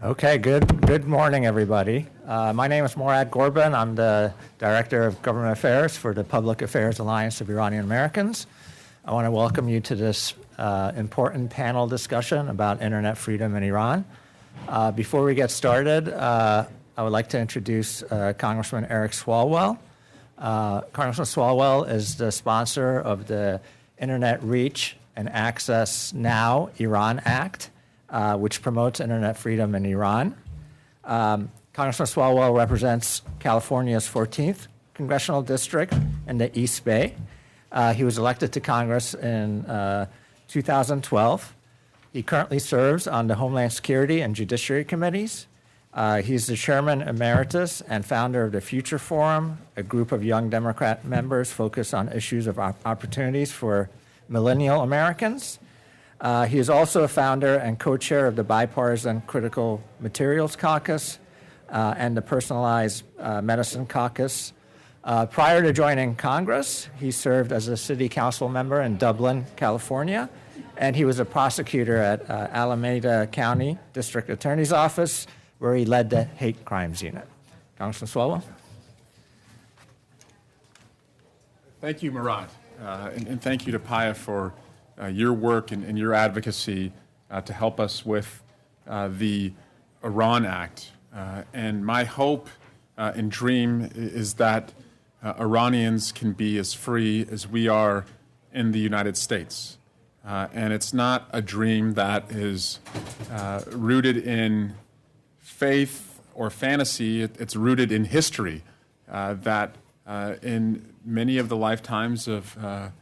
Okay, good morning, everybody. My name is Morad Gorban. I'm the Director of Government Affairs for the Public Affairs Alliance of Iranian Americans. I want to welcome you to this important panel discussion about internet freedom in Iran. Before we get started, I would like to introduce Congressman Eric Swalwell. Congressman Swalwell is the sponsor of the Internet Reach and Access Now Iran Act, which promotes internet freedom in Iran. Congressman Swalwell represents California's 14th Congressional District in the East Bay. He was elected to Congress in 2012. He currently serves on the Homeland Security and Judiciary Committees. He's the Chairman Emeritus and founder of the Future Forum, a group of young Democrat members focused on issues of opportunities for millennial Americans. He is also a founder and co-chair of the Bipartisan Critical Materials Caucus and the Personalized Medicine Caucus. Prior to joining Congress, he served as a city council member in Dublin, California, and he was a prosecutor at Alameda County District Attorney's Office, where he led the Hate Crimes Unit. Congressman Swalwell. Thank you, Murad, and thank you to PAAIA for your work and your advocacy to help us with the Iran Act. And my hope and dream is that Iranians can be as free as we are in the United States. And it's not a dream that is rooted in faith or fantasy. It's rooted in history, that in many of the lifetimes of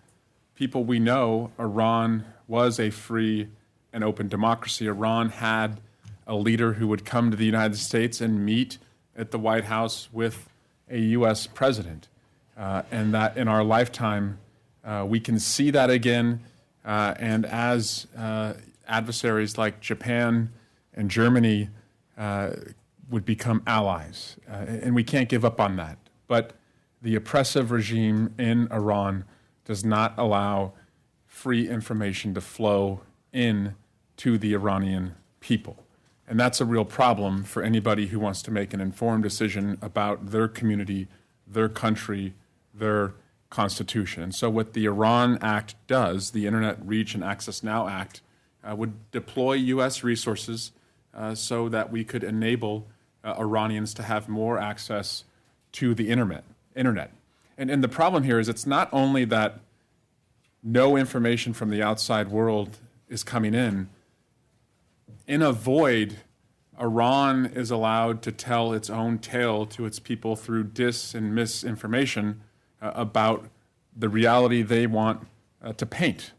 people we know, Iran was a free and open democracy. Iran had a leader who would come to the United States and meet at the White House with a U.S. president. And that in our lifetime, we can see that again. And as adversaries like Japan and Germany would become allies. And we can't give up on that. But the oppressive regime in Iran does not allow free information to flow in to the Iranian people. And that's a real problem for anybody who wants to make an informed decision about their community, their country, their constitution. And so what the Iran Act does, the Internet Reach and Access Now Act, would deploy U.S. resources so that we could enable Iranians to have more access to the internet. And the problem here is it's not only that no information from the outside world is coming in. In a void, Iran is allowed to tell its own tale to its people through dis and misinformation about the reality they want to paint.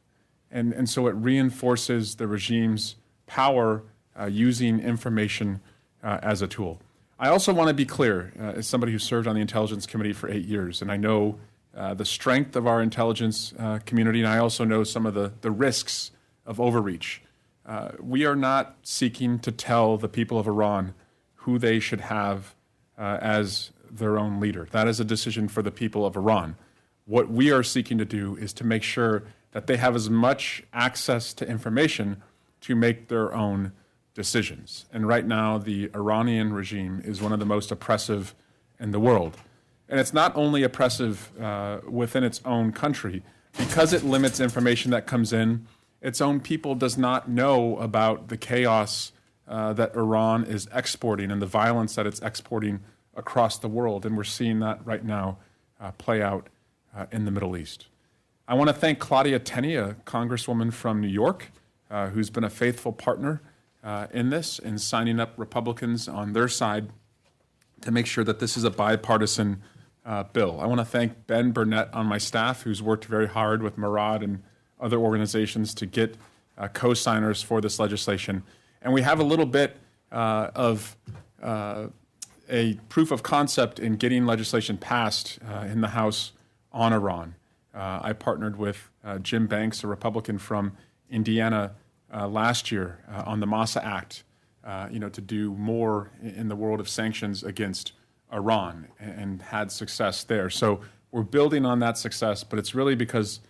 And so it reinforces the regime's power using information as a tool. I also want to be clear, as somebody who served on the Intelligence Committee for 8 years, and I know the strength of our intelligence community, and I also know some of the risks of overreach. We are not seeking to tell the people of Iran who they should have as their own leader. That is a decision for the people of Iran. What we are seeking to do is to make sure that they have as much access to information to make their own decisions. And right now, the Iranian regime is one of the most oppressive in the world. And it's not only oppressive within its own country. Because it limits information that comes in, its own people does not know about the chaos that Iran is exporting and the violence that it's exporting across the world. And we're seeing that right now play out in the Middle East. I want to thank Claudia Tenney, a congresswoman from New York, who's been a faithful partner in this, in signing up Republicans on their side to make sure that this is a bipartisan bill. I want to thank Ben Burnett on my staff, who's worked very hard with Murad and other organizations to get co-signers for this legislation. And we have a little bit of a proof of concept in getting legislation passed in the House on Iran. I partnered with Jim Banks, a Republican from Indiana, last year on the MASA Act, to do more in the world of sanctions against Iran, and had success there. So we're building on that success, but it's really because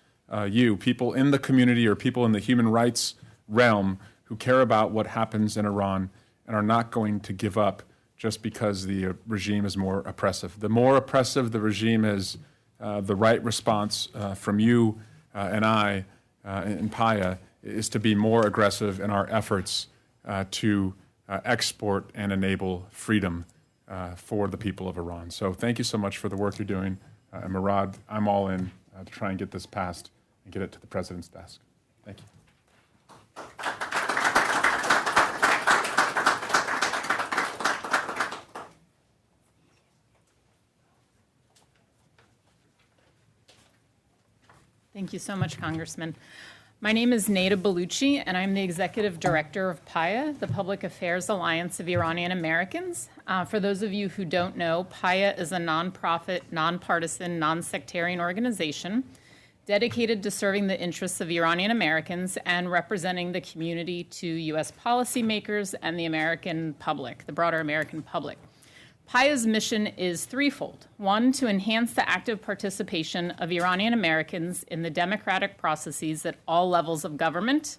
people in the community or people in the human rights realm who care about what happens in Iran and are not going to give up just because the regime is more oppressive. The more oppressive the regime is, the right response from you and I in PAAIA is to be more aggressive in our efforts to export and enable freedom for the people of Iran. So thank you so much for the work you're doing. And Murad, I'm all in to try and get this passed and get it to the president's desk. Thank you. Thank you so much, Congressman. My name is Neda Baluchi, and I'm the Executive Director of PAAIA, the Public Affairs Alliance of Iranian Americans. For those of you who don't know, PAAIA is a nonprofit, nonpartisan, non-sectarian organization dedicated to serving the interests of Iranian Americans and representing the community to U.S. policymakers and the American public, the broader American public. PAAIA's mission is threefold. One, to enhance the active participation of Iranian Americans in the democratic processes at all levels of government.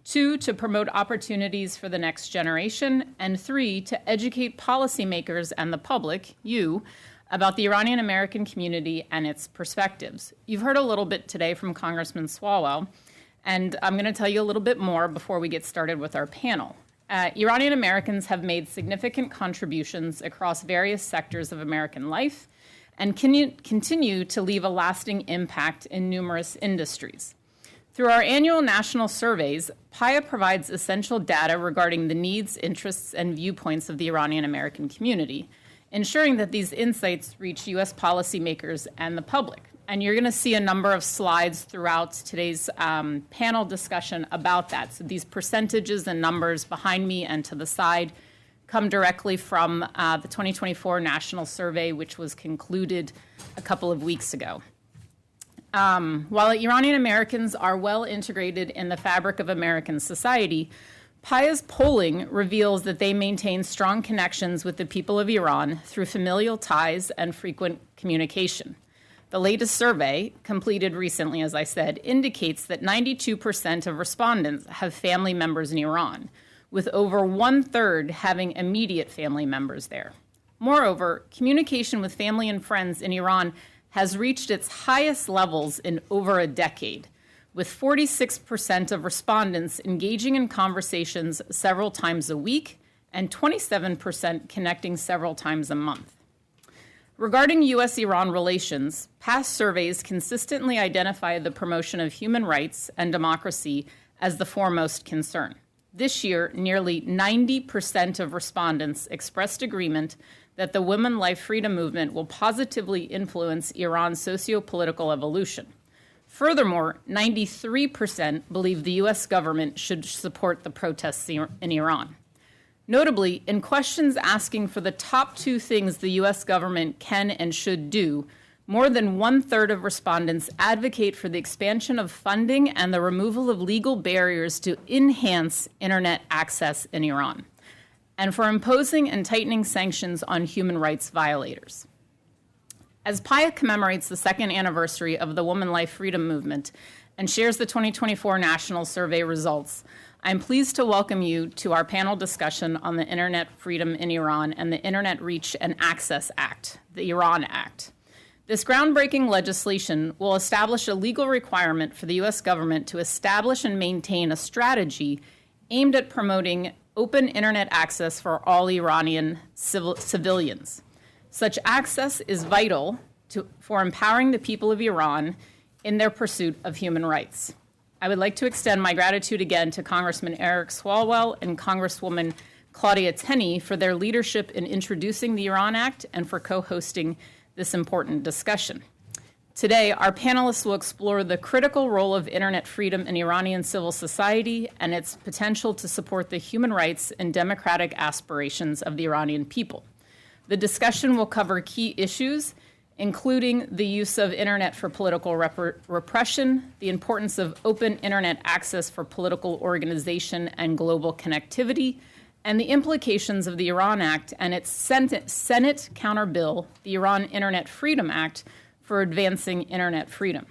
Two, to promote opportunities for the next generation. And three, to educate policymakers and the public, you, about the Iranian American community and its perspectives. You've heard a little bit today from Congressman Swalwell, and I'm going to tell you a little bit more before we get started with our panel. Iranian Americans have made significant contributions across various sectors of American life and continue to leave a lasting impact in numerous industries. Through our annual national surveys, PAAIA provides essential data regarding the needs, interests, and viewpoints of the Iranian American community, ensuring that these insights reach U.S. policymakers and the public. And you're going to see a number of slides throughout today's panel discussion about that. So these percentages and numbers behind me and to the side come directly from the 2024 National Survey, which was concluded a couple of weeks ago. While Iranian Americans are well integrated in the fabric of American society, PAAIA's polling reveals that they maintain strong connections with the people of Iran through familial ties and frequent communication. The latest survey, completed recently, as I said, indicates that 92% of respondents have family members in Iran, with over one-third having immediate family members there. Moreover, communication with family and friends in Iran has reached its highest levels in over a decade, with 46% of respondents engaging in conversations several times a week and 27% connecting several times a month. Regarding U.S.-Iran relations, past surveys consistently identify the promotion of human rights and democracy as the foremost concern. This year, nearly 90% of respondents expressed agreement that the Women Life Freedom movement will positively influence Iran's socio-political evolution. Furthermore, 93% believe the U.S. government should support the protests in Iran. Notably, in questions asking for the top two things the U.S. government can and should do, more than one-third of respondents advocate for the expansion of funding and the removal of legal barriers to enhance internet access in Iran, and for imposing and tightening sanctions on human rights violators. As PAAIA commemorates the second anniversary of the Women Life Freedom movement and shares the 2024 National Survey results, I'm pleased to welcome you to our panel discussion on the Internet Freedom in Iran and the Internet Reach and Access Act, the Iran Act. This groundbreaking legislation will establish a legal requirement for the U.S. government to establish and maintain a strategy aimed at promoting open Internet access for all Iranian civilians. Such access is vital for empowering the people of Iran in their pursuit of human rights. I would like to extend my gratitude again to Congressman Eric Swalwell and Congresswoman Claudia Tenney for their leadership in introducing the Iran Act and for co-hosting this important discussion. Today, our panelists will explore the critical role of Internet freedom in Iranian civil society and its potential to support the human rights and democratic aspirations of the Iranian people. The discussion will cover key issues, including the use of Internet for political repression, the importance of open Internet access for political organization and global connectivity, and the implications of the Iran Act and its Senate counter bill, the Iran Internet Freedom Act, for advancing Internet freedom.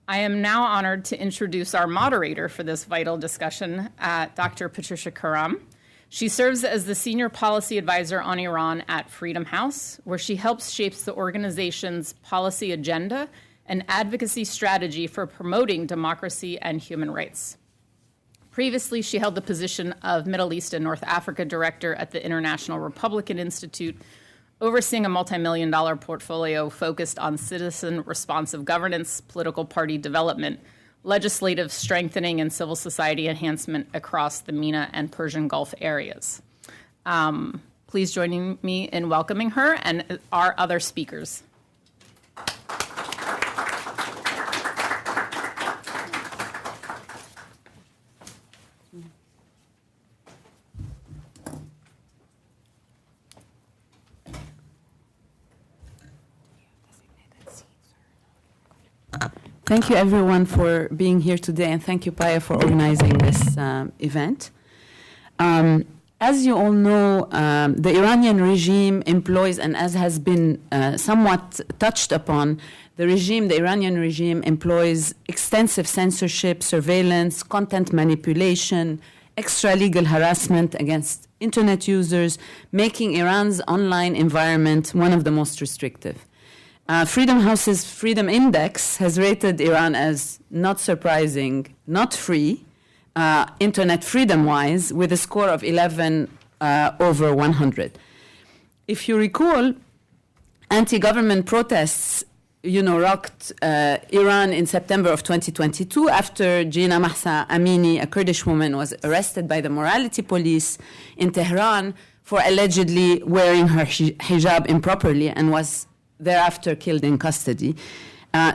I am now honored to introduce our moderator for this vital discussion, Dr. Patricia Karam. She serves as the Senior Policy Advisor on Iran at Freedom House, where she helps shape the organization's policy agenda and advocacy strategy for promoting democracy and human rights. Previously, she held the position of Middle East and North Africa Director at the International Republican Institute, overseeing a multi-million-dollar portfolio focused on citizen-responsive governance, political party development, legislative strengthening, and civil society enhancement across the MENA and Persian Gulf areas. Please join me in welcoming her and our other speakers. Thank you, everyone, for being here today, and thank you, PAAIA, for organizing this event. As you all know, the Iranian regime employs, and as has been somewhat touched upon, the Iranian regime employs extensive censorship, surveillance, content manipulation, extra-legal harassment against internet users, making Iran's online environment one of the most restrictive. Freedom House's Freedom Index has rated Iran as, not surprising, not free, internet freedom-wise, with a score of 11 over 100. If you recall, anti-government protests, rocked Iran in September of 2022 after Gina Mahsa Amini, a Kurdish woman, was arrested by the morality police in Tehran for allegedly wearing her hijab improperly and was thereafter killed in custody.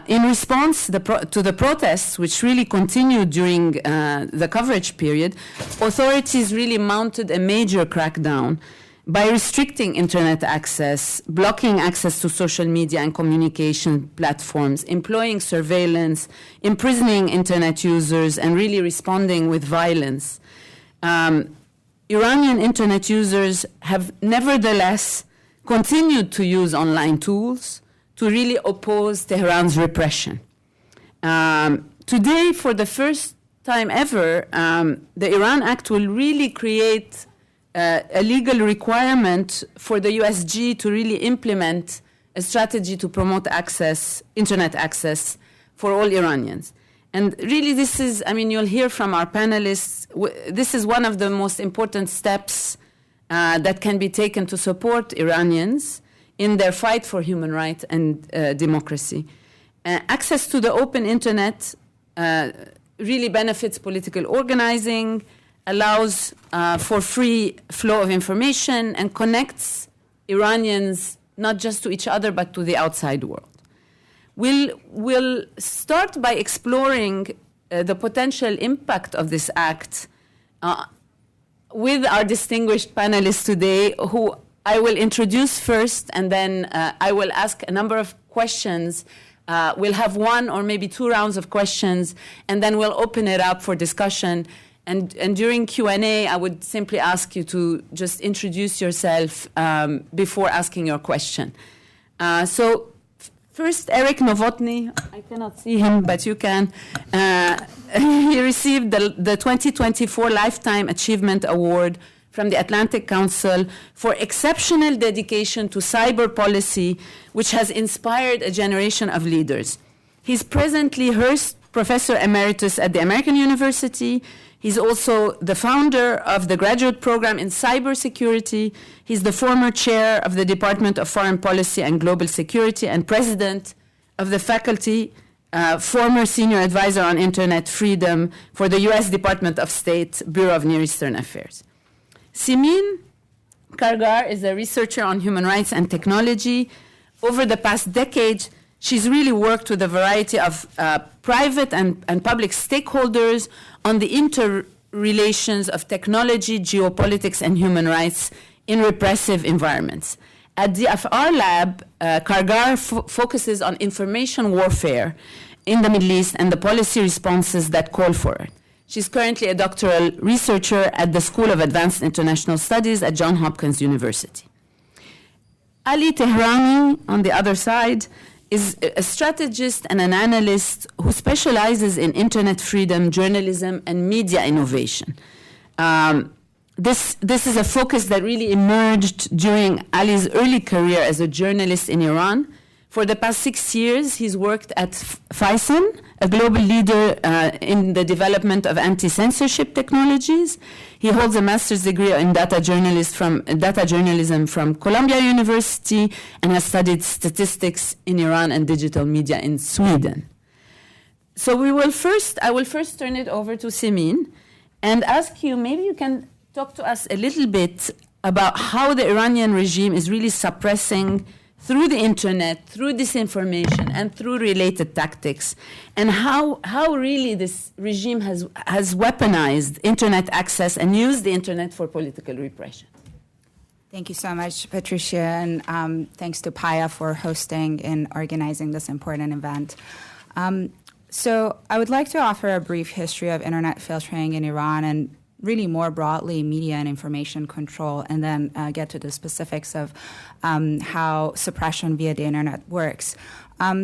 In response to the protests, which really continued during the coverage period, authorities really mounted a major crackdown by restricting internet access, blocking access to social media and communication platforms, employing surveillance, imprisoning internet users, and really responding with violence. Iranian internet users have nevertheless continued to use online tools to really oppose Tehran's repression. Today, for the first time ever, the Iran Act will really create a legal requirement for the USG to really implement a strategy to promote internet access for all Iranians. And really this is, you'll hear from our panelists, this is one of the most important steps that can be taken to support Iranians in their fight for human rights and democracy. Access to the open internet really benefits political organizing, allows for free flow of information, and connects Iranians not just to each other but to the outside world. We'll start by exploring the potential impact of this act with our distinguished panelists today, who I will introduce first, and then I will ask a number of questions. We'll have one or maybe two rounds of questions, and then we'll open it up for discussion. And during Q&A, I would simply ask you to just introduce yourself before asking your question. So first, Eric Novotny. I cannot see him, but you can. He received the 2024 Lifetime Achievement Award from the Atlantic Council for exceptional dedication to cyber policy, which has inspired a generation of leaders. He's presently Hurst Professor Emeritus at the American University. He's also the founder of the graduate program in cybersecurity. He's the former chair of the Department of Foreign Policy and Global Security and president of the faculty, former senior advisor on internet freedom for the U.S. Department of State, Bureau of Near Eastern Affairs. Simin Kargar is a researcher on human rights and technology. Over the past decade, she's really worked with a variety of private and public stakeholders on the interrelations of technology, geopolitics, and human rights in repressive environments. At the DFR lab, Kargar focuses on information warfare in the Middle East and the policy responses that call for it. She's currently a doctoral researcher at the School of Advanced International Studies at Johns Hopkins University. Ali Tehrani, on the other side, is a strategist and an analyst who specializes in internet freedom, journalism, and media innovation. this is a focus that really emerged during Ali's early career as a journalist in Iran. For the past 6 years, he's worked at FISAN, a global leader in the development of anti-censorship technologies. He holds a master's degree in data journalism from Columbia University and has studied statistics in Iran and digital media in Sweden. So I will first turn it over to Simin and ask you, maybe you can talk to us a little bit about how the Iranian regime is really suppressing through the internet, through disinformation, and through related tactics, and how really this regime has weaponized internet access and used the internet for political repression. Thank you so much, Patricia, and thanks to PAAIA for hosting and organizing this important event. So I would like to offer a brief history of internet filtering in Iran and really more broadly media and information control, and then get to the specifics of how suppression via the internet works.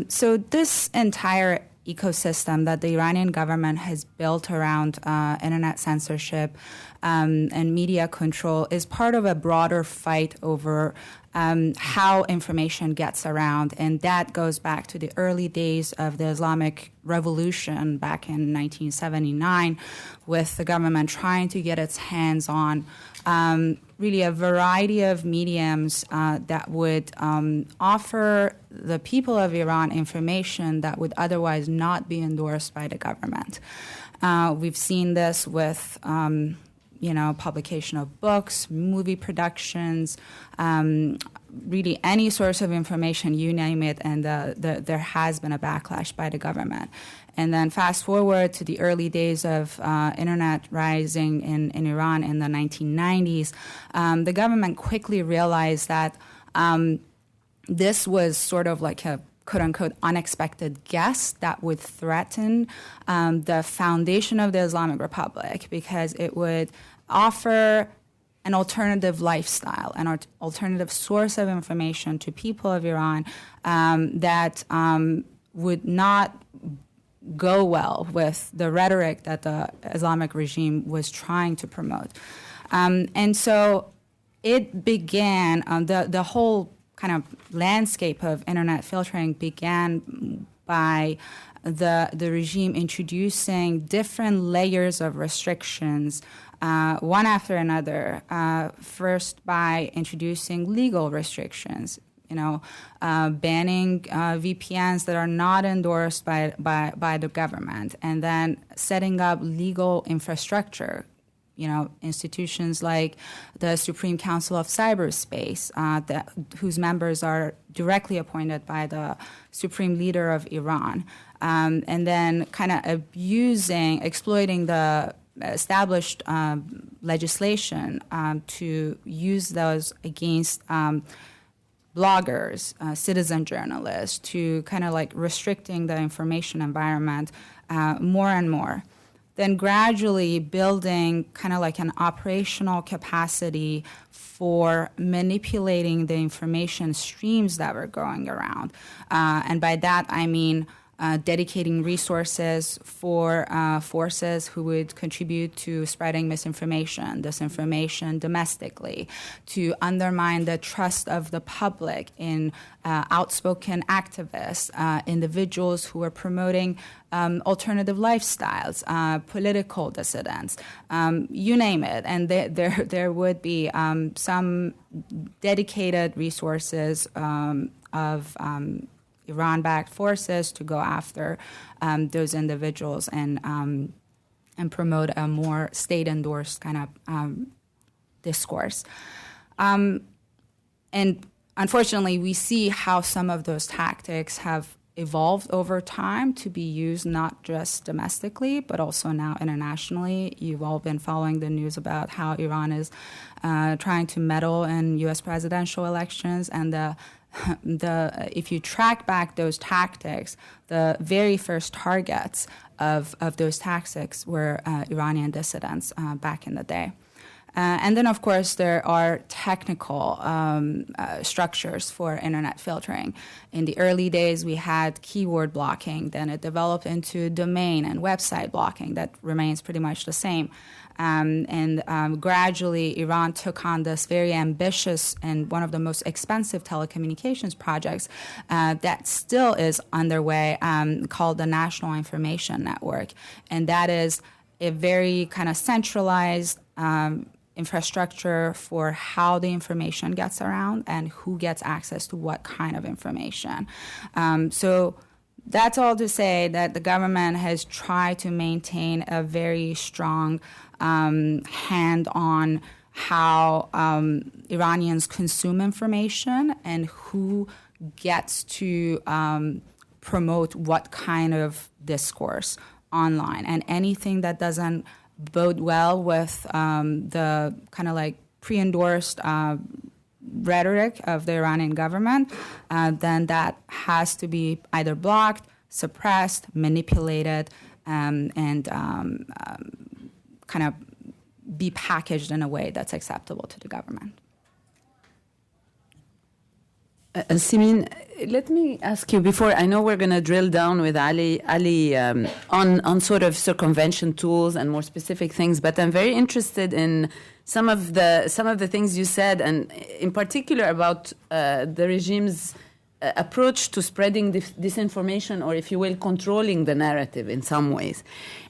So this entire ecosystem that the Iranian government has built around internet censorship and media control is part of a broader fight over how information gets around, and that goes back to the early days of the Islamic Revolution back in 1979, with the government trying to get its hands on really a variety of mediums that would offer the people of Iran information that would otherwise not be endorsed by the government. We've seen this with publication of books, movie productions, really any source of information, you name it, and there has been a backlash by the government. And then fast forward to the early days of internet rising in Iran in the 1990s, the government quickly realized that this was sort of like a quote-unquote unexpected guest that would threaten the foundation of the Islamic Republic, because it would offer an alternative lifestyle, an alternative source of information to people of Iran that would not go well with the rhetoric that the Islamic regime was trying to promote. And so it began, the whole kind of landscape of internet filtering began by the regime introducing different layers of restrictions, one after another. First by introducing legal restrictions, banning VPNs that are not endorsed by the government, and then setting up legal infrastructure. Institutions like the Supreme Council of Cyberspace, whose members are directly appointed by the Supreme Leader of Iran, and then kind of exploiting the established legislation to use those against bloggers, citizen journalists, to kind of like restricting the information environment more and more. Then gradually building kind of like an operational capacity for manipulating the information streams that were going around. And by that, I mean dedicating resources for forces who would contribute to spreading misinformation, disinformation domestically, to undermine the trust of the public in outspoken activists, individuals who are promoting alternative lifestyles, political dissidents, you name it. And there would be some dedicated resources of Iran-backed forces to go after those individuals and promote a more state-endorsed kind of discourse. And unfortunately, we see how some of those tactics have evolved over time to be used not just domestically, but also now internationally. You've all been following the news about how Iran is trying to meddle in U.S. presidential elections, and if you track back those tactics, the very first targets of those tactics were Iranian dissidents back in the day. And then, of course, there are technical structures for internet filtering. In the early days, we had keyword blocking. Then it developed into domain and website blocking that remains pretty much the same. Gradually, Iran took on this very ambitious and one of the most expensive telecommunications projects that still is underway, called the National Information Network. And that is a very kind of centralized infrastructure for how the information gets around and who gets access to what kind of information. So that's all to say that the government has tried to maintain a very strong hand on how Iranians consume information and who gets to promote what kind of discourse online. And anything that doesn't bode well with the kind of like pre-endorsed rhetoric of the Iranian government, then that has to be either blocked, suppressed, manipulated, and kind of be packaged in a way that's acceptable to the government. Simin, let me ask you before, I know we're going to drill down with Ali on sort of circumvention tools and more specific things, but I'm very interested in some of the things you said, and in particular about the regime's approach to spreading disinformation, or if you will, controlling the narrative in some ways.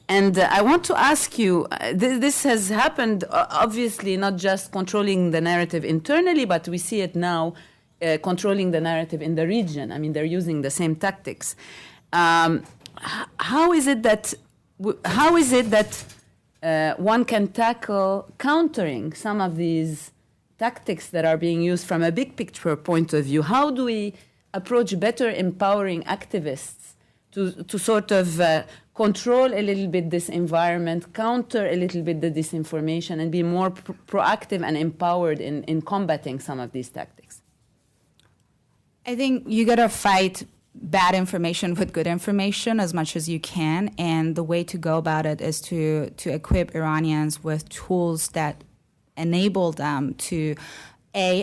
And I want to ask you, this has happened, obviously, not just controlling the narrative internally, but we see it now controlling the narrative in the region. I mean, they're using the same tactics. How is it that one can tackle countering some of these tactics that are being used from a big picture point of view? How do we approach better empowering activists to sort of control a little bit this environment, counter a little bit the disinformation, and be more proactive and empowered in combating some of these tactics? I think you got to fight bad information with good information as much as you can, and the way to go about it is to equip Iranians with tools that enable them to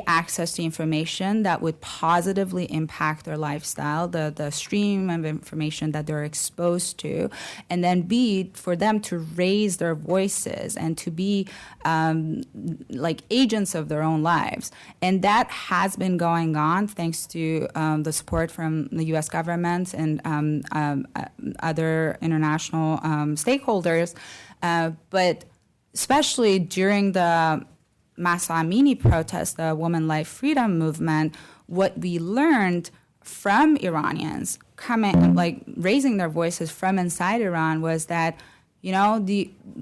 access to information that would positively impact their lifestyle, the stream of information that they're exposed to, and then B, for them to raise their voices and to be like agents of their own lives. And that has been going on thanks to the support from the U.S. government and other international stakeholders. But especially during the Mahsa Amini protest, the Women Life Freedom movement, what we learned from Iranians coming, like raising their voices from inside Iran, was that, you know,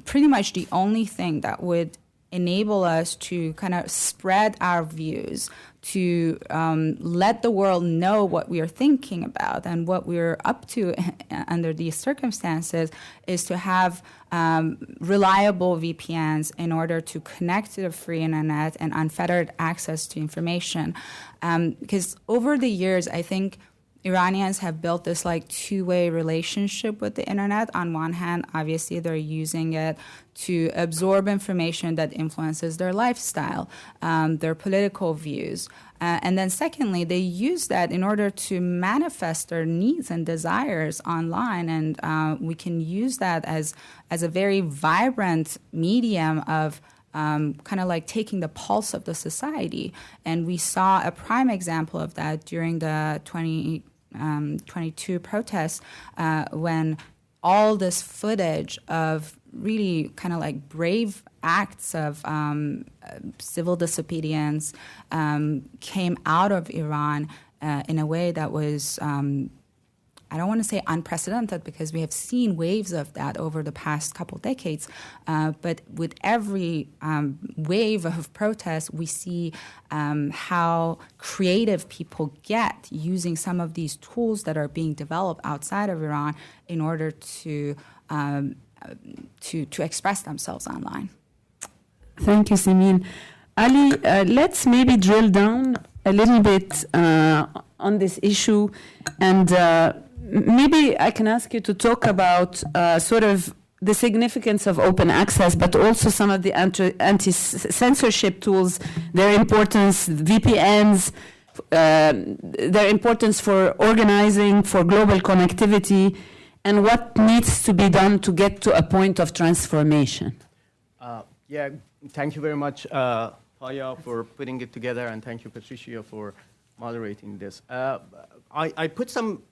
pretty much the only thing that would enable us to kind of spread our views, to let the world know what we are thinking about and what we're up to under these circumstances, is to have reliable VPNs in order to connect to the free internet and unfettered access to information. Because over the years, I think Iranians have built this like two-way relationship with the internet. On one hand, obviously, they're using it to absorb information that influences their lifestyle, their political views. And then secondly, they use that in order to manifest their needs and desires online. And we can use that as a very vibrant medium of kind of like taking the pulse of the society. And we saw a prime example of that during the 2022 protests, when all this footage of really kind of like brave acts of civil disobedience came out of Iran in a way that was, I don't want to say unprecedented, because we have seen waves of that over the past couple decades. But with every wave of protest, we see how creative people get using some of these tools that are being developed outside of Iran in order to express themselves online. Thank you, Simin. Ali, let's maybe drill down a little bit on this issue, and maybe I can ask you to talk about sort of the significance of open access, but also some of the anti-censorship tools, their importance, VPNs, their importance for organizing, for global connectivity, and what needs to be done to get to a point of transformation. Yeah, thank you very much, PAAIA, for putting it together, and thank you, Patricia, for moderating this. I put some,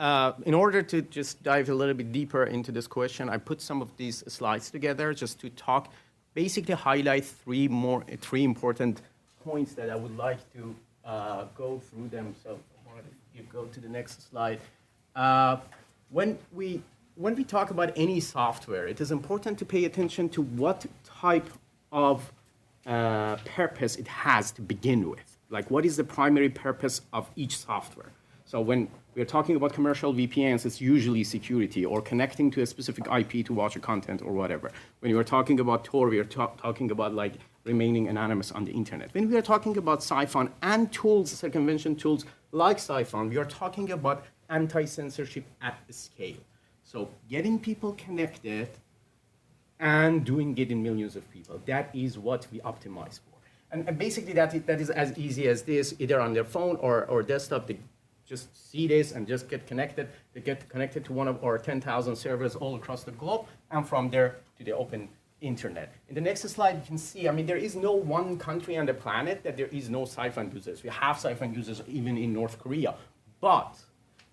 in order to just dive a little bit deeper into this question, I put some of these slides together just to talk, basically highlight three important points that I would like to go through them. So you go to the next slide. When we talk about any software, it is important to pay attention to what type of purpose it has to begin with. Like, what is the primary purpose of each software? So when we're talking about commercial VPNs, it's usually security or connecting to a specific IP to watch a content or whatever. When we're talking about Tor, we are talking about like remaining anonymous on the internet. When we are talking about Siphon and tools, circumvention tools like Siphon, we are talking about anti-censorship at scale. So getting people connected and doing it in millions of people. That is what we optimize for. And basically that is as easy as this, either on their phone or desktop. They just see this and just get connected. They get connected to one of our 10,000 servers all across the globe, and from there to the open internet. In the next slide, you can see, I mean, there is no one country on the planet that there is no Siphon users. We have Siphon users even in North Korea. But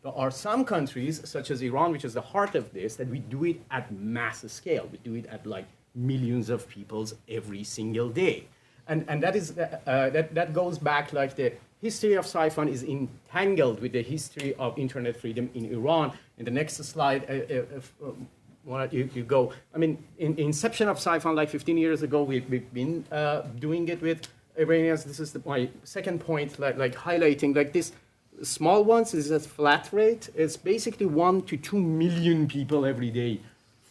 there are some countries, such as Iran, which is the heart of this, that we do it at mass scale. We do it at like millions of people every single day. And that is that goes back, like the history of Siphon is entangled with the history of internet freedom in Iran. In the next slide, you go. I mean, in inception of Siphon, like 15 years ago, we've been doing it with Iranians. This is my second point, like highlighting like this. Small ones is a flat rate. It's basically 1 to 2 million people every day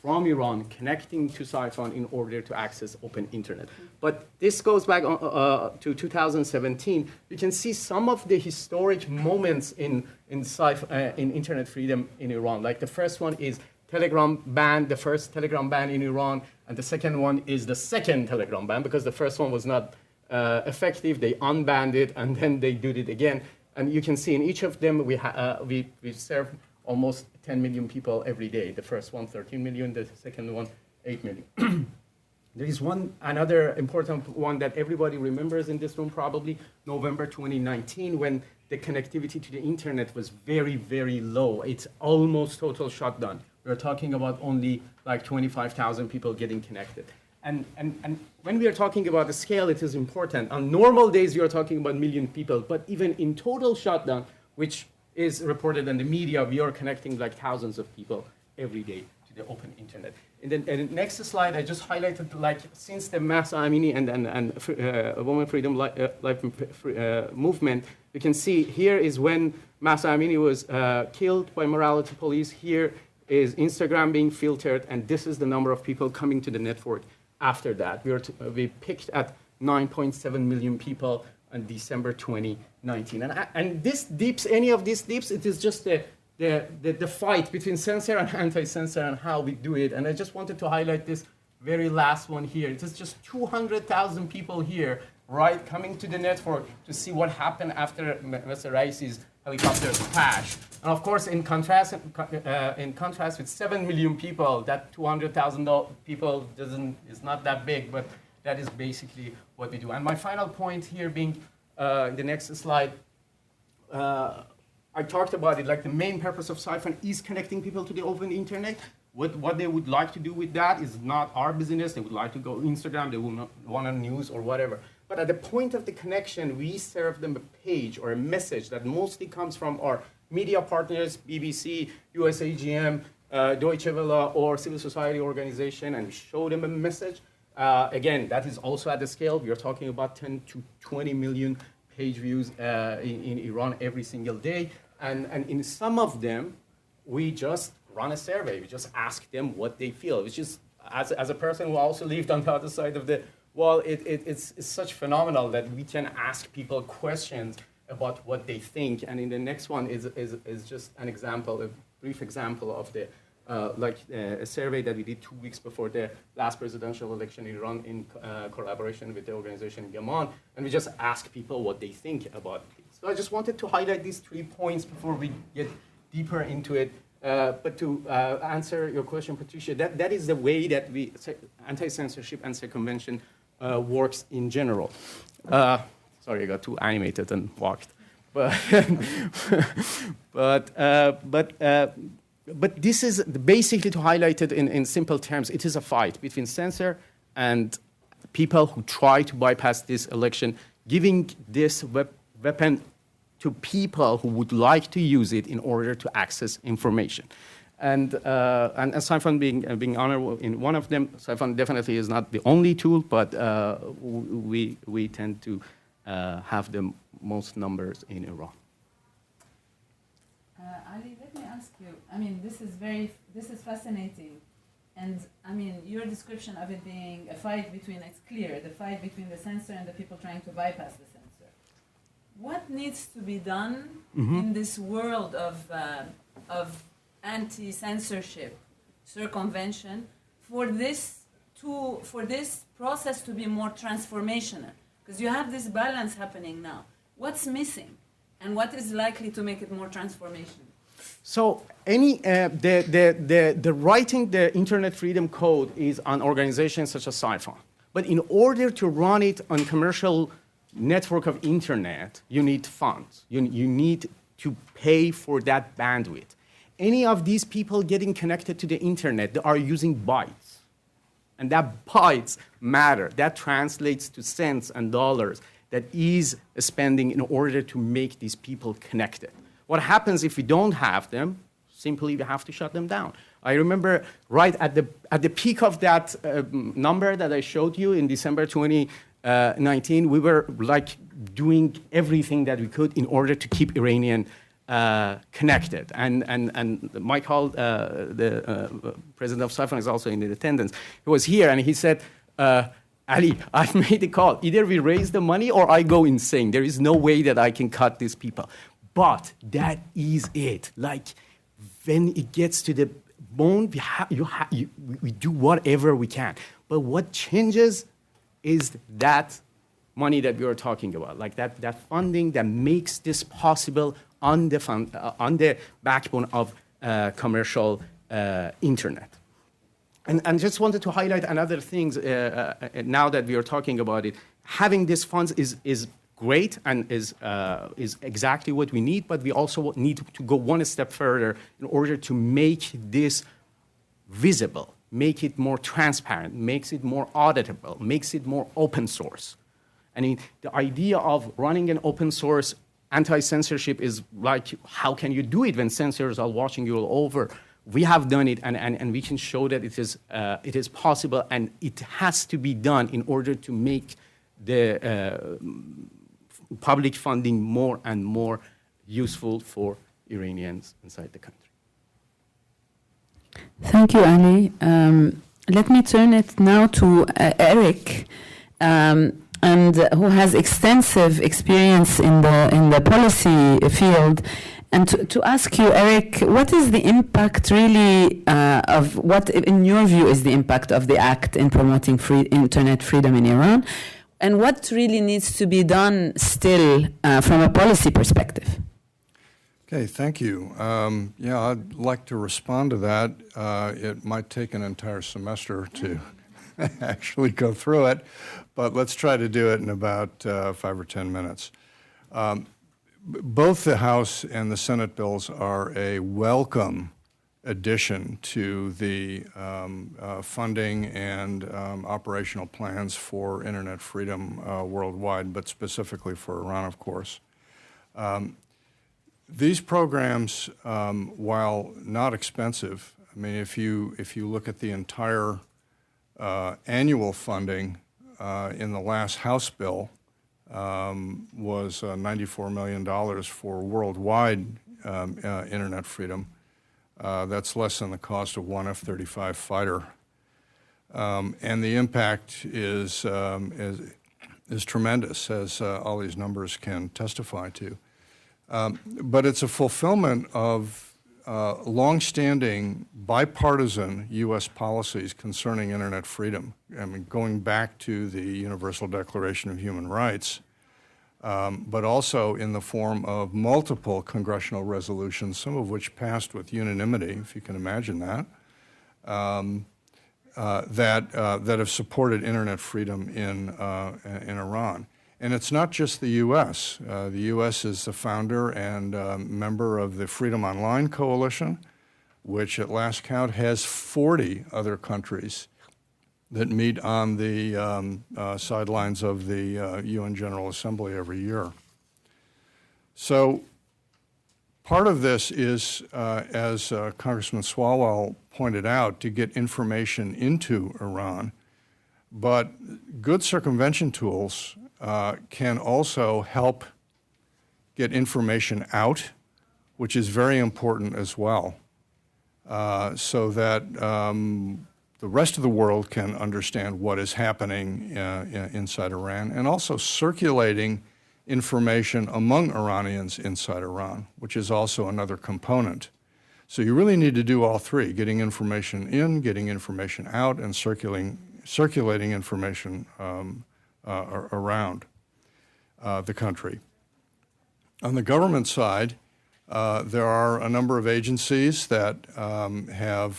from Iran connecting to Siphon in order to access open internet. But this goes back to 2017. You can see some of the historic moments in internet freedom in Iran. Like the first one is Telegram ban, the first Telegram ban in Iran, and the second one is the second Telegram ban because the first one was not effective. They unbanned it and then they did it again. And you can see in each of them we serve almost 10 million people every day. The first one, 13 million. The second one, 8 million. There is another important one that everybody remembers in this room probably, November 2019, when the connectivity to the internet was very, very low. It's almost total shutdown. We're talking about only like 25,000 people getting connected. And when we are talking about the scale, it is important. On normal days, we are talking about a million people, but even in total shutdown, which is reported in the media, we are connecting like thousands of people every day to the open internet. And then the next slide, I just highlighted like since the Mahsa Amini and Women Freedom Life movement, you can see here is when Mahsa Amini was killed by morality police. Here is Instagram being filtered, and this is the number of people coming to the network. After that, we picked at 9.7 million people on December 2019. And this dips, any of these dips, it is just the fight between censor and anti-censor and how we do it. And I just wanted to highlight this very last one here. It is just 200,000 people here, right, coming to the network to see what happened after Mr. Raisi's helicopter crash. And of course, in contrast with 7 million people, that 200,000 people is not that big, but that is basically what we do. And my final point here being the next slide, I talked about it, like the main purpose of Siphon is connecting people to the open internet. What they would like to do with that is not our business. They would like to go Instagram, they will not want a news or whatever. But at the point of the connection, we serve them a page or a message that mostly comes from our media partners, BBC, USAGM, Deutsche Welle, or civil society organization, and we show them a message. Again, that is also at the scale. We are talking about 10 to 20 million page views in Iran every single day. And in some of them, we just run a survey. We just ask them what they feel, which is, as a person who also lived on the other side of the wall, it's such phenomenal that we can ask people questions about what they think. And in the next one is just an example, a brief example of the a survey that we did 2 weeks before the last presidential election in Iran in collaboration with the organization Yaman, and we just asked people what they think about it. So I just wanted to highlight these 3 points before we get deeper into it. But to answer your question, Patricia, that is the way that anti-censorship and circumvention works in general. Sorry, I got too animated and walked. But this is basically, to highlight it in simple terms, it is a fight between censor and people who try to bypass this election, giving this weapon to people who would like to use it in order to access information. And Siphon being honored in one of them, Siphon definitely is not the only tool, but we tend to have the most numbers in Iran. Ali, let me ask you, I mean, this is fascinating. And I mean, your description of it being a fight between, it's clear, the fight between the censor and the people trying to bypass the censor. What needs to be done in this world of anti-censorship, circumvention, for this process to be more transformational? Because you have this balance happening now. What's missing, and what is likely to make it more transformational? So the writing the Internet Freedom Code is on organizations such as Siphon. But in order to run it on commercial network of internet, you need funds. You need to pay for that bandwidth. Any of these people getting connected to the internet, they are using bytes. And that bytes matter. That translates to cents and dollars that is spending in order to make these people connected. What happens if we don't have them? Simply, we have to shut them down. I remember right at the peak of that number that I showed you in December 2019, we were like doing everything that we could in order to keep Iranian connected. And Michael, the president of Siphon, is also in attendance. He was here and he said, Ali, I've made a call. Either we raise the money or I go insane. There is no way that I can cut these people. But that is it. Like, when it gets to the bone, we do whatever we can. But what changes is that money that we are talking about, like that funding that makes this possible on the backbone of commercial internet. And just wanted to highlight another things now that we are talking about it. Having these funds is great and is exactly what we need, but we also need to go one step further in order to make this visible, make it more transparent, makes it more auditable, makes it more open source. I mean, the idea of running an open source anti-censorship is like, how can you do it when censors are watching you all over? We have done it, and we can show that it is possible, and it has to be done in order to make the public funding more and more useful for Iranians inside the country. Thank you, Ali. Let me turn it now to Eric, and who has extensive experience in the policy field. And to ask you, Eric, what is the impact really of what, in your view, is the impact of the act in promoting internet freedom in Iran? And what really needs to be done still from a policy perspective? Okay, thank you. Yeah, I'd like to respond to that. It might take an entire semester to actually go through it, but let's try to do it in about 5 or 10 minutes. Both the House and the Senate bills are a welcome addition to the funding and operational plans for internet freedom worldwide, but specifically for Iran, of course. These programs, while not expensive, I mean, if you look at the entire annual funding in the last House bill, was $94 million for worldwide internet freedom. That's less than the cost of one F-35 fighter. And the impact is tremendous, as all these numbers can testify to. But it's a fulfillment of longstanding bipartisan U.S. policies concerning internet freedom. I mean, going back to the Universal Declaration of Human Rights, but also in the form of multiple congressional resolutions, some of which passed with unanimity, if you can imagine that, that have supported internet freedom in Iran. And it's not just the U.S. The U.S. is the founder and member of the Freedom Online Coalition, which at last count has 40 other countries that meet on the sidelines of the UN General Assembly every year. So part of this is, as Congressman Swalwell pointed out, to get information into Iran, but good circumvention tools can also help get information out, which is very important as well, so that the rest of the world can understand what is happening inside Iran, and also circulating information among Iranians inside Iran, which is also another component. So you really need to do all three: getting information in, getting information out, and circulating information around the country. On the government side, there are a number of agencies that have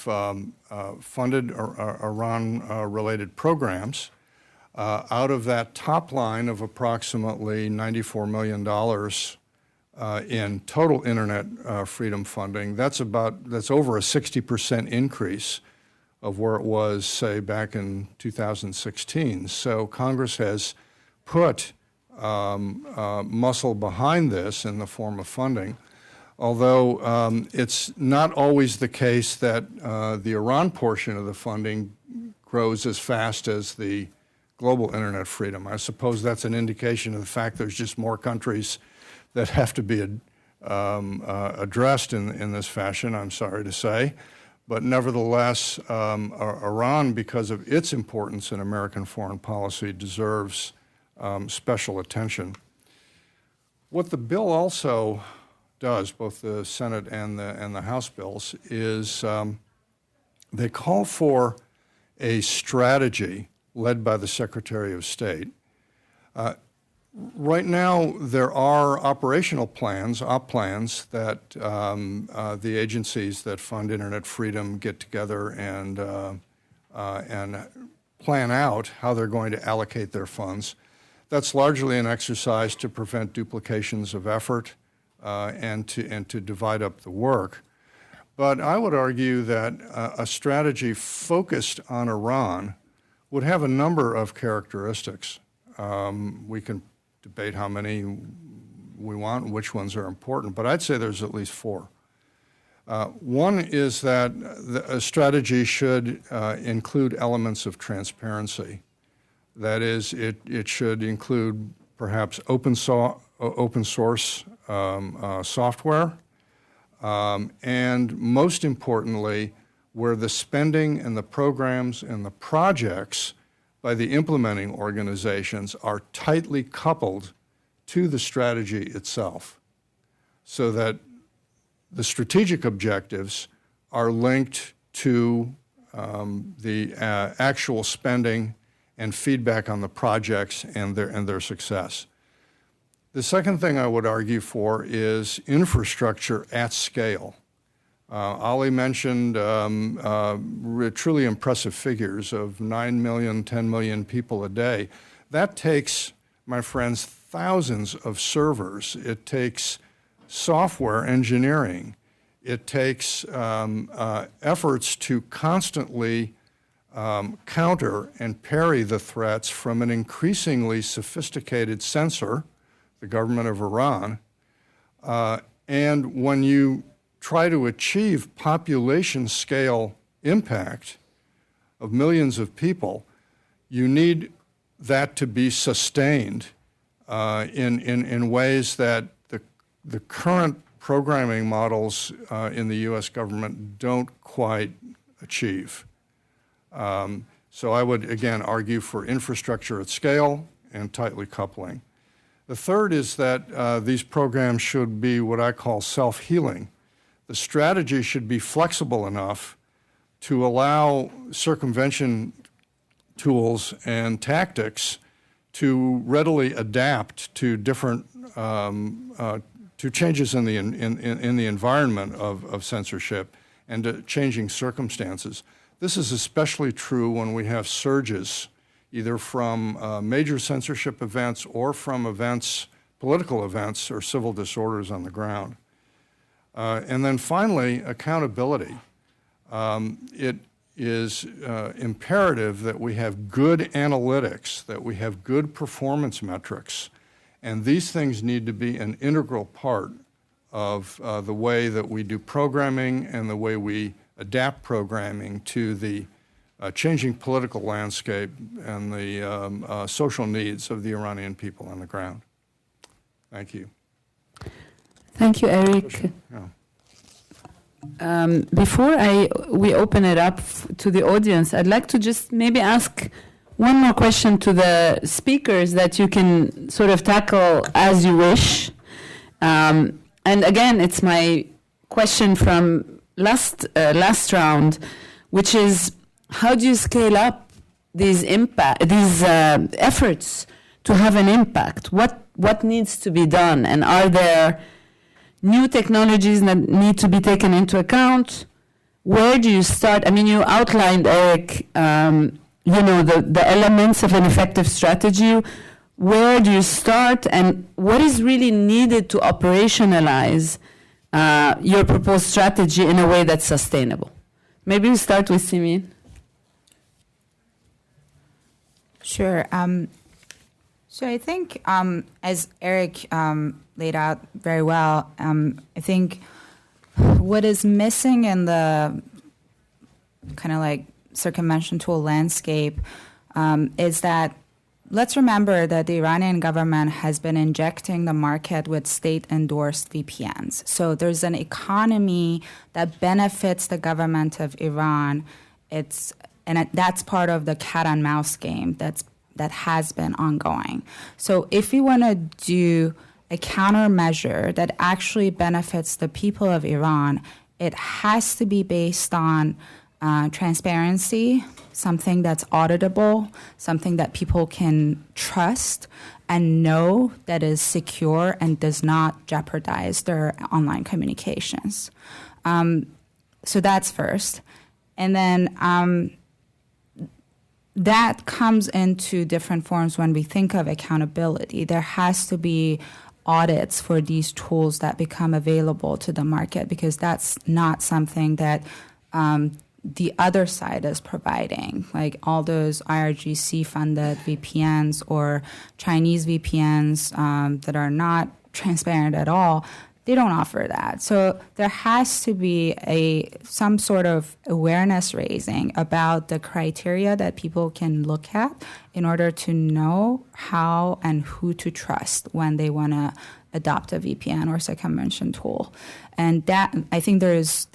funded Iran-related programs. Out of that top line of approximately $94 million in total internet freedom funding, that's over a 60% increase of where it was, say, back in 2016. So Congress has put muscle behind this in the form of funding, although it's not always the case that the Iran portion of the funding grows as fast as the global internet freedom. I suppose that's an indication of the fact there's just more countries that have to be addressed in this fashion, I'm sorry to say. But nevertheless, Iran, because of its importance in American foreign policy, deserves special attention. What the bill also does, both the Senate and the House bills, is they call for a strategy led by the Secretary of State. Right now, there are operational plans, op plans, that the agencies that fund internet freedom get together and plan out how they're going to allocate their funds. That's largely an exercise to prevent duplications of effort and to divide up the work. But I would argue that a strategy focused on Iran would have a number of characteristics. We can debate how many we want and which ones are important, but I'd say there's at least four. One is that a strategy should include elements of transparency. That is, it should include perhaps open source software, and most importantly, where the spending and the programs and the projects by the implementing organizations are tightly coupled to the strategy itself, so that the strategic objectives are linked to the actual spending and feedback on the projects and their success. The second thing I would argue for is infrastructure at scale. Ali mentioned truly impressive figures of 9 million, 10 million people a day. That takes, my friends, thousands of servers. It takes software engineering. It takes efforts to constantly counter and parry the threats from an increasingly sophisticated censor, the government of Iran. And when you try to achieve population scale impact of millions of people, you need that to be sustained in ways that the current programming models in the U.S. government don't quite achieve. So I would, again, argue for infrastructure at scale and tightly coupling. The third is that these programs should be what I call self-healing. the strategy should be flexible enough to allow circumvention tools and tactics to readily adapt to different to changes in the environment of censorship and to changing circumstances. This is especially true when we have surges, either from major censorship events or from events, political events or civil disorders on the ground. And then finally, accountability. It is imperative that we have good analytics, that we have good performance metrics, and these things need to be an integral part of the way that we do programming and the way we adapt programming to the changing political landscape and the social needs of the Iranian people on the ground. Thank you. Thank you, Eric. Yeah. Before we open it up to the audience, I'd like to just maybe ask one more question to the speakers that you can sort of tackle as you wish. And again, it's my question from last round, which is, how do you scale up these efforts to have an impact? What needs to be done, and are there new technologies that need to be taken into account? Where do you start? I mean, you outlined, Eric, the elements of an effective strategy. Where do you start, and what is really needed to operationalize your proposed strategy in a way that's sustainable? Maybe we start with Simin. Sure. So I think, as Eric laid out very well, I think what is missing in the kind of like circumvention tool landscape is that, let's remember that the Iranian government has been injecting the market with state-endorsed VPNs. So there's an economy that benefits the government of Iran. That's part of the cat and mouse game that has been ongoing. So if we want to do a countermeasure that actually benefits the people of Iran, it has to be based on transparency, something that's auditable, something that people can trust and know that is secure and does not jeopardize their online communications. So that's first. And then that comes into different forms when we think of accountability. There has to be audits for these tools that become available to the market, because that's not something that the other side is providing, like all those IRGC-funded VPNs or Chinese VPNs that are not transparent at all. They don't offer that. So there has to be some sort of awareness raising about the criteria that people can look at in order to know how and who to trust when they want to adopt a VPN or circumvention tool. And that, I think there's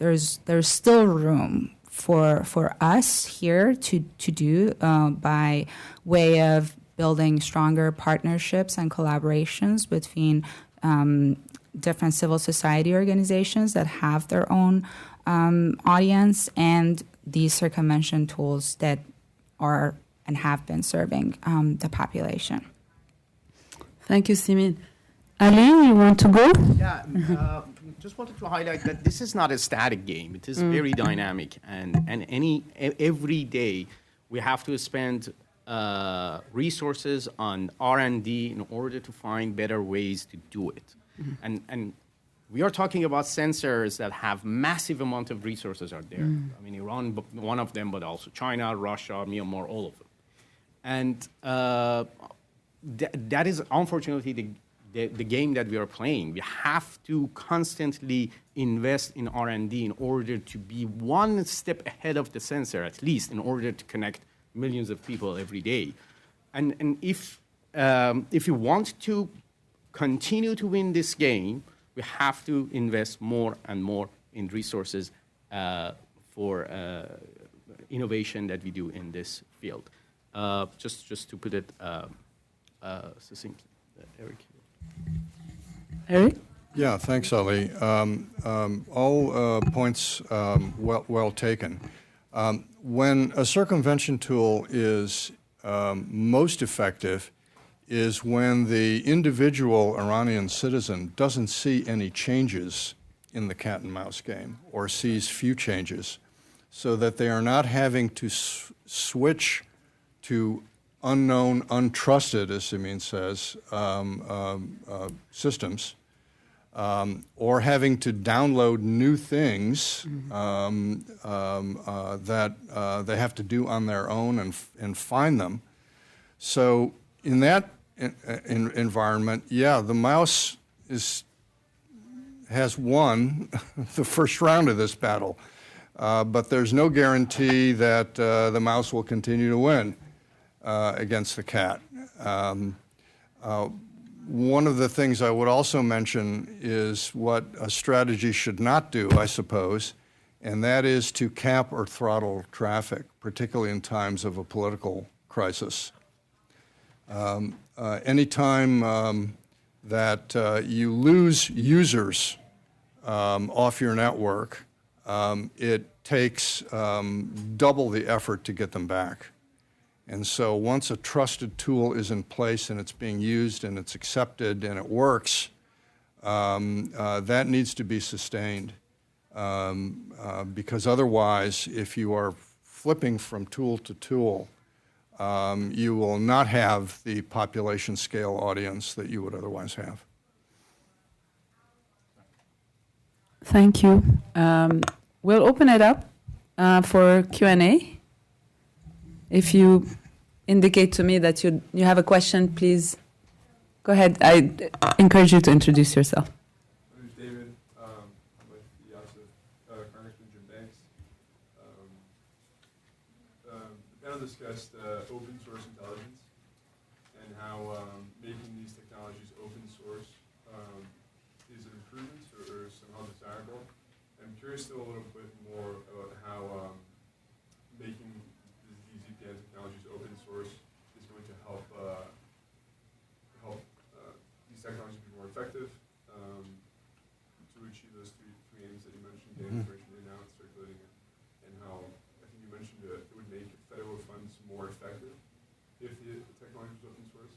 still room for us here to do by way of building stronger partnerships and collaborations between different civil society organizations that have their own audience and these circumvention tools that are and have been serving the population. Thank you, Simin. Ali, you want to go? Yeah, just wanted to highlight that this is not a static game. It is very dynamic, and every day we have to spend resources on R&D in order to find better ways to do it. And we are talking about sensors that have massive amount of resources out there. I mean, Iran, one of them, but also China, Russia, Myanmar, all of them. And that is unfortunately the game that we are playing. We have to constantly invest in R&D in order to be one step ahead of the sensor, at least, in order to connect millions of people every day. And if you want to continue to win this game, we have to invest more and more in resources for innovation that we do in this field. Just to put it succinctly, Eric. Eric? Yeah, thanks, Ali. All points well taken. When a circumvention tool is most effective is when the individual Iranian citizen doesn't see any changes in the cat and mouse game or sees few changes, so that they are not having to switch to unknown, untrusted, as Simin says, systems, or having to download new things that they have to do on their own and find them. So in that environment, yeah, the mouse has won the first round of this battle, but there's no guarantee that the mouse will continue to win against the cat. One of the things I would also mention is what a strategy should not do, I suppose, and that is to cap or throttle traffic, particularly in times of a political crisis. Anytime that you lose users off your network, it takes double the effort to get them back. And so once a trusted tool is in place and it's being used and it's accepted and it works, that needs to be sustained. Because otherwise, if you are flipping from tool to tool, you will not have the population scale audience that you would otherwise have. Thank you. We'll open it up for Q&A. If you indicate to me that you have a question, please go ahead. I encourage you to introduce yourself. My name is David. I'm with the Office of Congressman Jim Banks. The panel discussed open source intelligence and how making these technologies open source is an improvement or somehow desirable. I'm curious to know a little bit more about how making these VPN technologies open source is going to help these technologies be more effective to achieve those three aims that you mentioned, getting information in and out, circulating it, and how I think you mentioned it would make federal funds more effective if the technology was open source.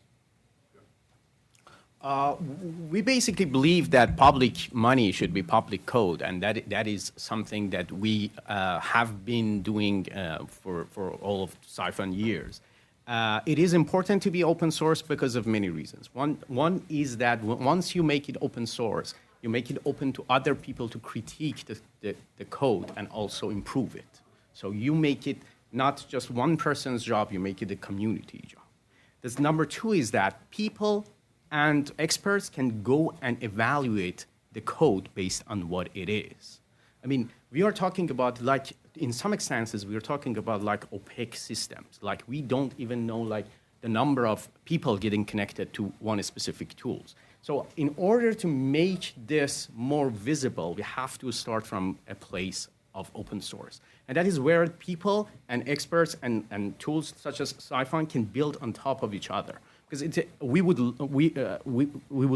We basically believe that public money should be public code, and that is something that we have been doing for all of Siphon years. It is important to be open source because of many reasons. One is that once you make it open source, you make it open to other people to critique the code and also improve it. So you make it not just one person's job, you make it a community job. This number two is that people and experts can go and evaluate the code based on what it is. I mean, we are talking about, like, in some instances, we are talking about like opaque systems. Like, we don't even know like the number of people getting connected to one specific tools. So in order to make this more visible, we have to start from a place of open source. And that is where people and experts and tools such as Siphon can build on top of each other. Because we would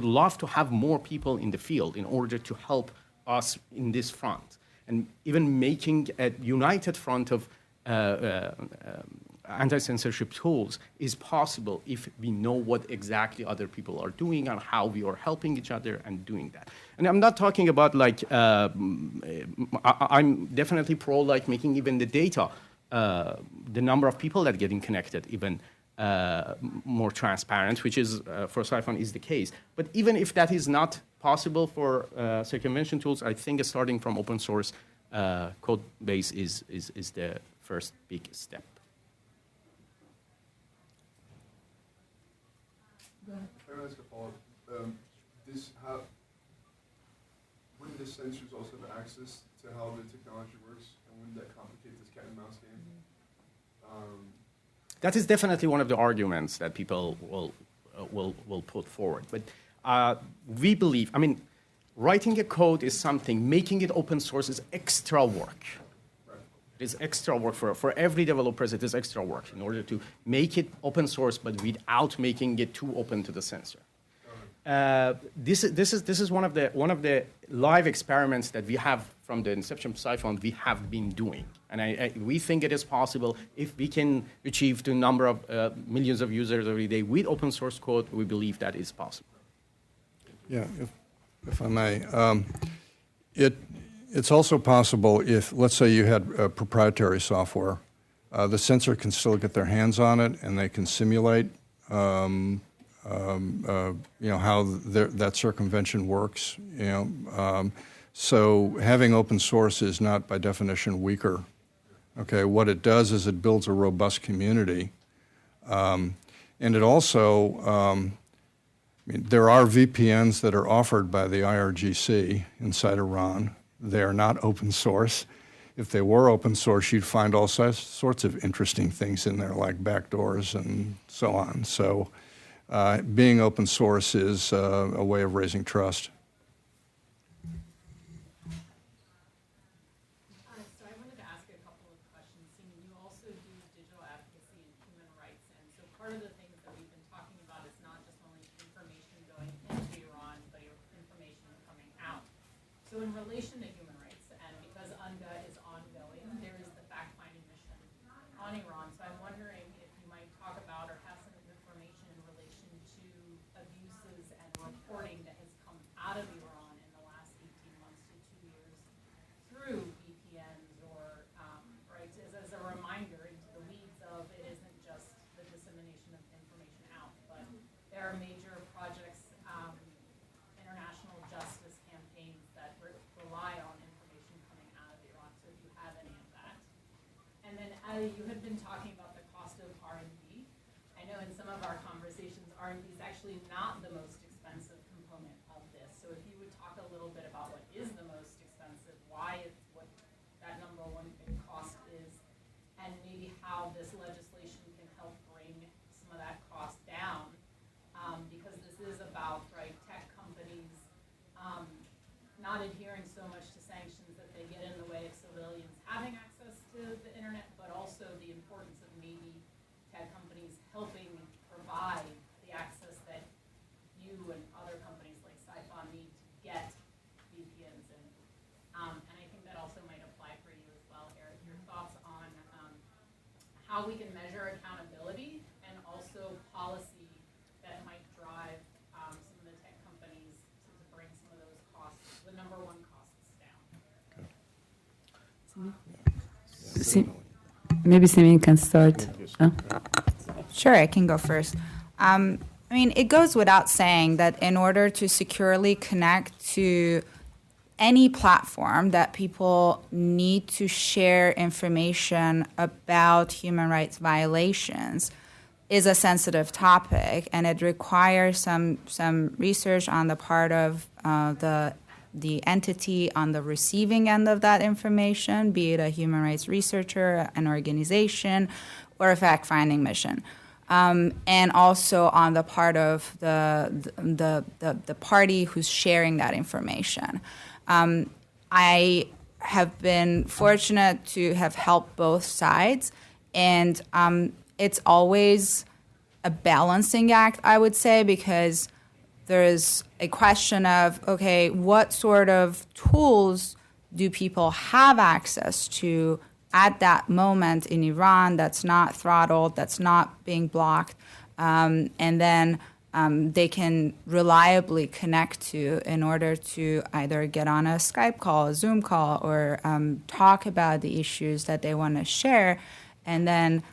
love to have more people in the field in order to help us in this front, and even making a united front of anti-censorship tools is possible if we know what exactly other people are doing and how we are helping each other and doing that. And I'm not talking about like I'm definitely pro like making even the data, the number of people that getting connected even. More transparent, which is for Siphon is the case. But even if that is not possible for circumvention tools, I think starting from open source code base is the first big step. Can I ask a follow-up? Wouldn't the censors also have access to how the technology works, and wouldn't that complicate this cat and mouse game? That is definitely one of the arguments that people will put forward. But we believe, I mean, writing a code is something, making it open source is extra work. Right. It is extra work for every developer. It is extra work in order to make it open source, but without making it too open to the censor. this is one of the live experiments that we have from the inception of Siphon we have been doing, and we think it is possible if we can achieve the number of millions of users every day with open source code. We believe that is possible. Yeah, if I may, it's also possible if, let's say, you had proprietary software, the censor can still get their hands on it and they can simulate, how that circumvention works. So having open source is not by definition weaker. Okay, what it does is it builds a robust community, and it also. There are VPNs that are offered by the IRGC inside Iran. They are not open source. If they were open source, you'd find all sorts of interesting things in there, like backdoors and so on. So being open source is a way of raising trust. So I wanted to ask a couple of questions. Simin, you also do digital advocacy and human rights, and so part of the things that we've been talking about is not just only information going into Iran, but information coming out. So in relation to human rights, and because UNGA is ongoing, there is the fact-finding mission on Iran. So I'm wondering if you might talk about or have some information in relation to abuses and reporting that has come out of Iran in the last 18 months to 2 years through VPNs or, right, as a reminder into the weeds of it isn't just the dissemination of information out, but there are major projects, international justice campaigns that rely on information coming out of Iran. So if you have any of that. And then you had been talking about the cost of R&D. I know in some of our conversations, R&D is actually not the most expensive component of this. So if you would talk a little bit about what is the most expensive, why it's what that number one cost is, and maybe how this legislation can help bring some of that cost down, because this is about, right, tech companies not adhering so much to sanctions that they get in the way of civilians having access to the internet, but also the importance of maybe tech companies helping provide the access that you and other companies like Siphon need to get VPNs in. And I think that also might apply for you as well, Eric. Your thoughts on how we can measure accountability and also policy that might drive some of the tech companies to bring some of those costs, the number one costs down. Maybe Simin can start. Sure, I can go first. It goes without saying that in order to securely connect to any platform, that people need to share information about human rights violations is a sensitive topic, and it requires some research on the part of the entity on the receiving end of that information, be it a human rights researcher, an organization, or a fact-finding mission. And also on the part of the party who's sharing that information. I have been fortunate to have helped both sides, and it's always a balancing act, I would say, because there's a question of, okay, what sort of tools do people have access to at that moment in Iran that's not throttled, that's not being blocked, and then they can reliably connect to in order to either get on a Skype call, a Zoom call, or talk about the issues that they want to share. And then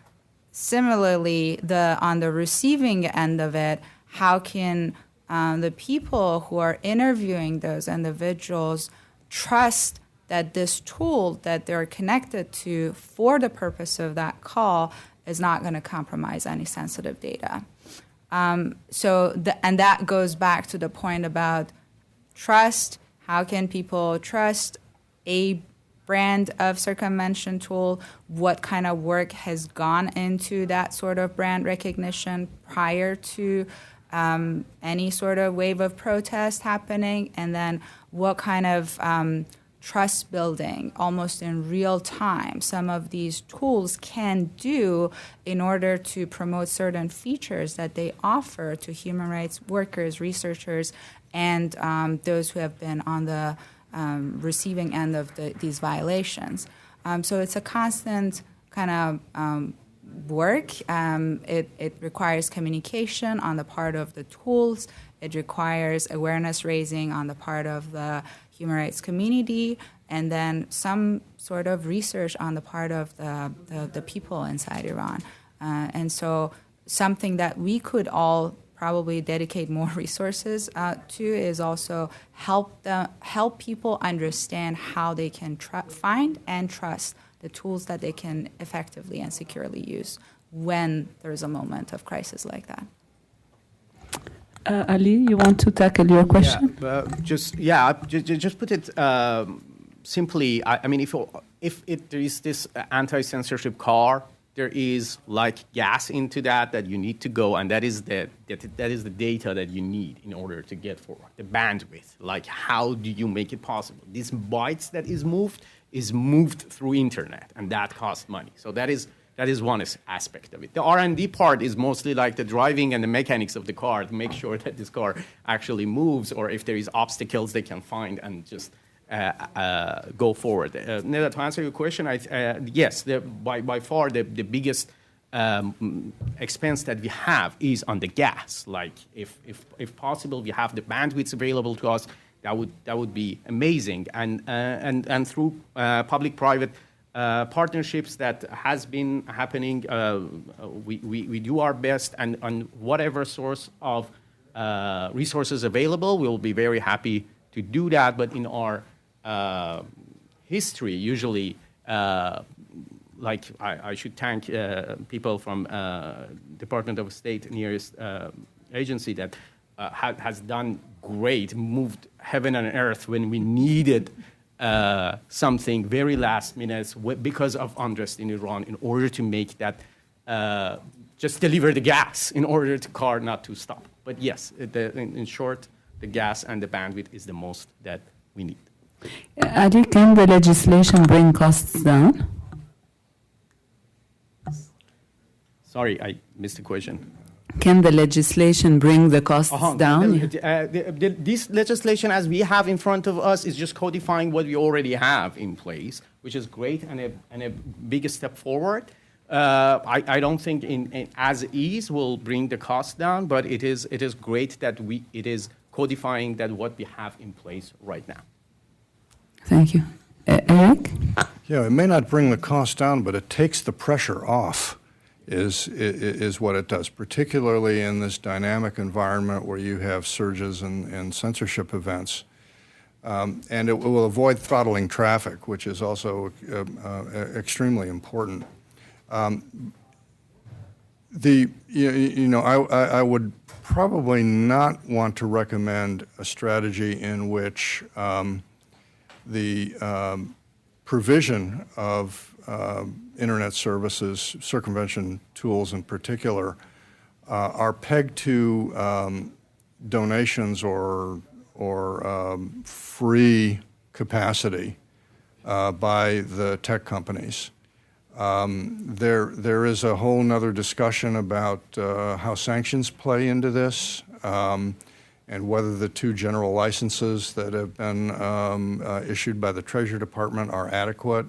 similarly, on the receiving end of it, how can the people who are interviewing those individuals trust that this tool that they're connected to for the purpose of that call is not going to compromise any sensitive data. And that goes back to the point about trust. How can people trust a brand of circumvention tool? What kind of work has gone into that sort of brand recognition prior to any sort of wave of protest happening? And then what kind of trust building almost in real time some of these tools can do in order to promote certain features that they offer to human rights workers, researchers, and those who have been on the receiving end of these violations. So it's a constant kind of work. It requires communication on the part of the tools. It requires awareness raising on the part of the human rights community, and then some sort of research on the part of the people inside Iran. And so something that we could all probably dedicate more resources to is also help people understand how they can find and trust the tools that they can effectively and securely use when there's a moment of crisis like that. Ali, you want to tackle your question? Just put it simply. I mean, if there is this anti-censorship car, there is like gas into that you need to go, and that is the data that you need in order to get forward. The bandwidth, like how do you make it possible? These bytes that is moved through internet, and that costs money. So that is one aspect of it. The R&D part is mostly like the driving and the mechanics of the car to make sure that this car actually moves, or if there is obstacles they can find and just go forward. Neda, to answer your question, yes, by far the biggest expense that we have is on the gas. Like if possible, we have the bandwidth available to us. That would be amazing. And through public-private partnerships that has been happening, we do our best, and on whatever source of resources available, we will be very happy to do that. But in our history, usually, like I should thank people from Department of State nearest agency that has done great, moved heaven and earth when we needed something very last minute because of unrest in Iran, in order to make that just deliver the gas in order to car not to stop. But yes, in short, the gas and the bandwidth is the most that we need. Ali, can the legislation bring costs down? Sorry, I missed the question. Can the legislation bring the costs down? This legislation, as we have in front of us, is just codifying what we already have in place, which is great and a big step forward. I don't think in as is will bring the cost down, but it is great that it is codifying that what we have in place right now. Thank you. Eric? Yeah, it may not bring the cost down, but it takes the pressure off, is what it does, particularly in this dynamic environment where you have surges and censorship events. And it will avoid throttling traffic, which is also extremely important. I would probably not want to recommend a strategy in which the provision of internet services, circumvention tools in particular, are pegged to donations or free capacity by the tech companies. There is a whole nother discussion about how sanctions play into this, and whether the 2 general licenses that have been issued by the Treasury Department are adequate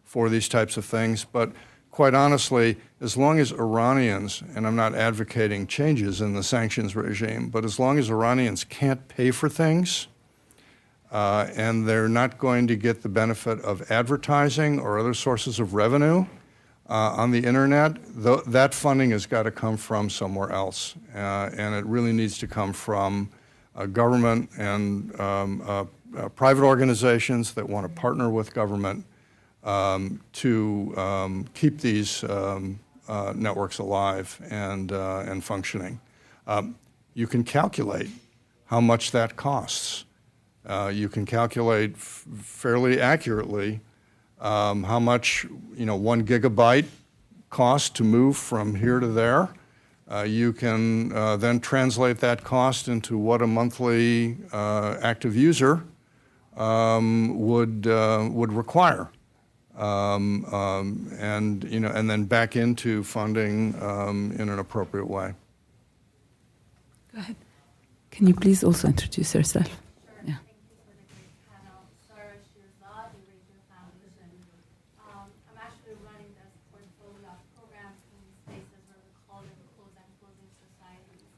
for these types of things. But quite honestly, as long as Iranians, and I'm not advocating changes in the sanctions regime, but as long as Iranians can't pay for things, and they're not going to get the benefit of advertising or other sources of revenue on the internet, that funding has got to come from somewhere else. And it really needs to come from government and private organizations that want to partner with government to keep these networks alive and functioning. You can calculate how much that costs. You can calculate fairly accurately how much 1 gigabyte costs to move from here to there. You can then translate that cost into what a monthly active user would require, and and then back into funding in an appropriate way. Go ahead. Can you please also introduce yourself? Yeah. Thank you for the great panel. Sarah Shirzad, the Radio Foundation. I'm actually running this portfolio of programs in spaces where we call them closed and closing societies,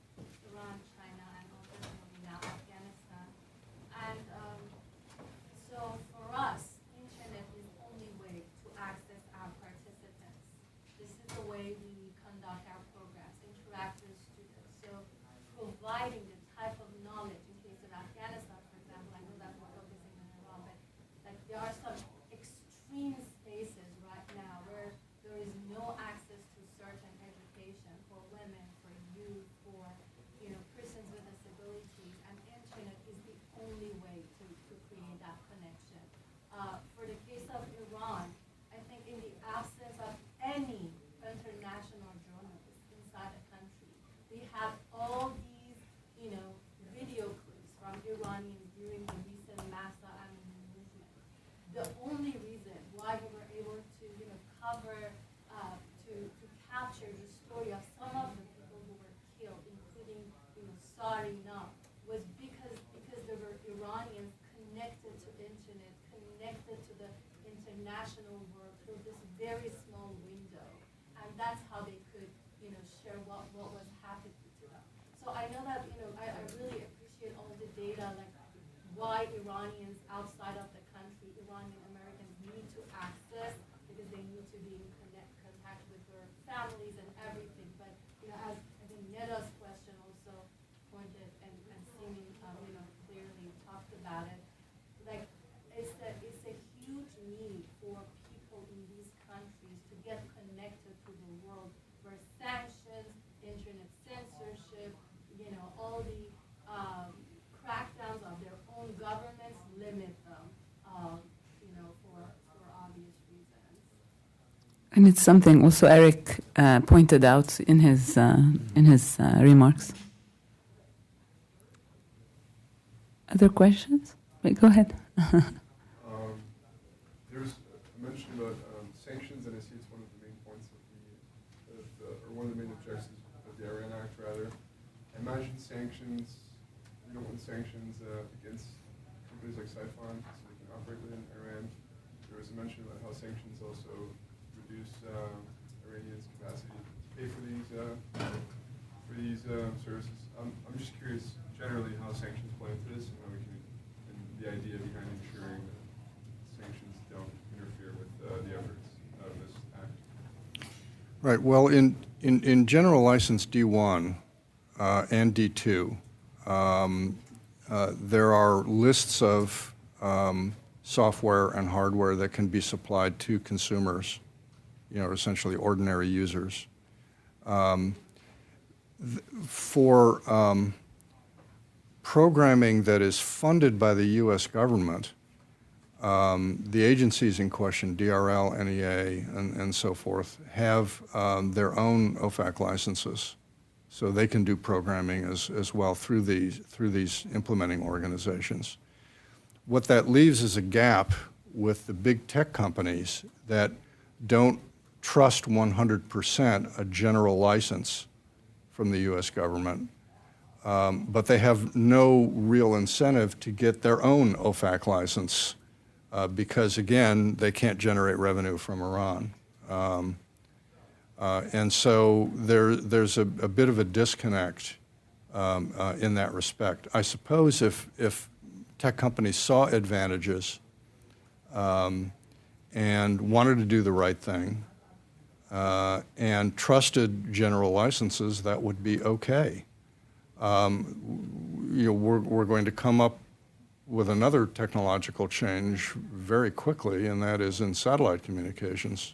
Iran, China, and ultimately now Afghanistan. And so for us, internet is the only way to access our participants. This is the way we conduct our programs, interact with students. So providing the type of knowledge in case of Afghanistan, for example, I know that we're focusing on Iran, but like there are some extreme spaces right now where there is no access to certain education for women, for youth, for persons with disabilities, and internet is the only way to create that connection. For the case of Iran, I think in the absence of any international journalists inside the country, we have all these video clips from Iranians during the recent Masa Amini movement. The only reason why we were able to, cover, to capture the story of some of the people who were killed, including, Sarina, was because there were Iranians connected to internet, connected to the international world through this very small window, and that's how they could, share what was happening to them. So I know that, I really appreciate all the data, like why Iranians outside of the country, Iranian Americans need to access, because they need to be in contact with their families and everything. But, as I think Neda's question also pointed, and Simin, clearly talked about it, like it's a huge need for people in these countries to get connected to the world where sanctions, internet censorship, all the crackdowns of their own governments limit them, for obvious reasons. And it's something also Eric pointed out in his remarks. Other questions? Wait, go ahead. There's a mention about sanctions, and I see it's one of the main points or one of the main objectives of the Iran Act, rather. I imagine sanctions, you don't want sanctions against companies like Saifan, so they can operate within Iran. There was a mention about how sanctions also reduce Iranians' capacity to pay for these services. I'm just curious generally how sanctions play into this, and how we can, and the idea behind ensuring that sanctions don't interfere with the efforts of this act. Right. Well, in General License D1 and D2, there are lists of software and hardware that can be supplied to consumers, essentially ordinary users. For programming that is funded by the U.S. government, the agencies in question, DRL, NEA, and so forth, have their own OFAC licenses, so they can do programming as well through these implementing organizations. What that leaves is a gap with the big tech companies that don't trust 100% a general license from the U.S. government, but they have no real incentive to get their own OFAC license because, again, they can't generate revenue from Iran. And so there's a bit of a disconnect in that respect. I suppose if tech companies saw advantages and wanted to do the right thing and trusted general licenses, that would be okay. We're going to come up with another technological change very quickly, and that is in satellite communications.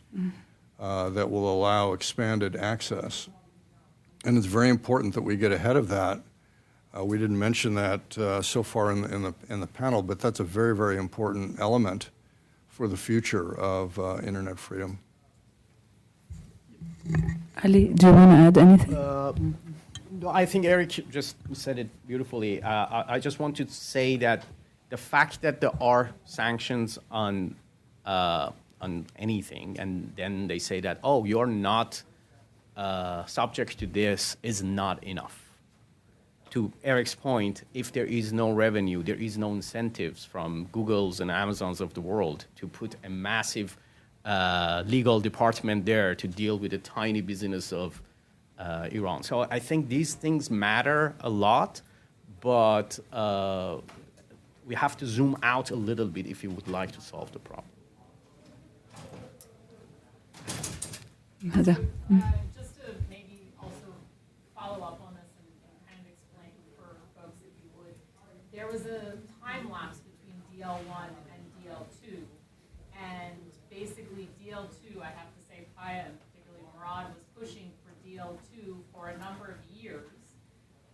That will allow expanded access. And it's very important that we get ahead of that. We didn't mention that so far in the panel, but that's a very, very important element for the future of internet freedom. Ali, do you want to add anything? I think Eric just said it beautifully. I just want to say that the fact that there are sanctions on anything, and then they say that, oh, you're not subject to this, is not enough. To Eric's point, if there is no revenue, there is no incentives from Googles and Amazons of the world to put a massive legal department there to deal with the tiny business of Iran. So I think these things matter a lot, but we have to zoom out a little bit if you would like to solve the problem. Just to maybe also follow up on this and kind of explain for folks, if you would, there was a time lapse between DL1 and DL2, and basically DL2, I have to say, PAAIA and particularly Murad was pushing for DL2 for a number of years,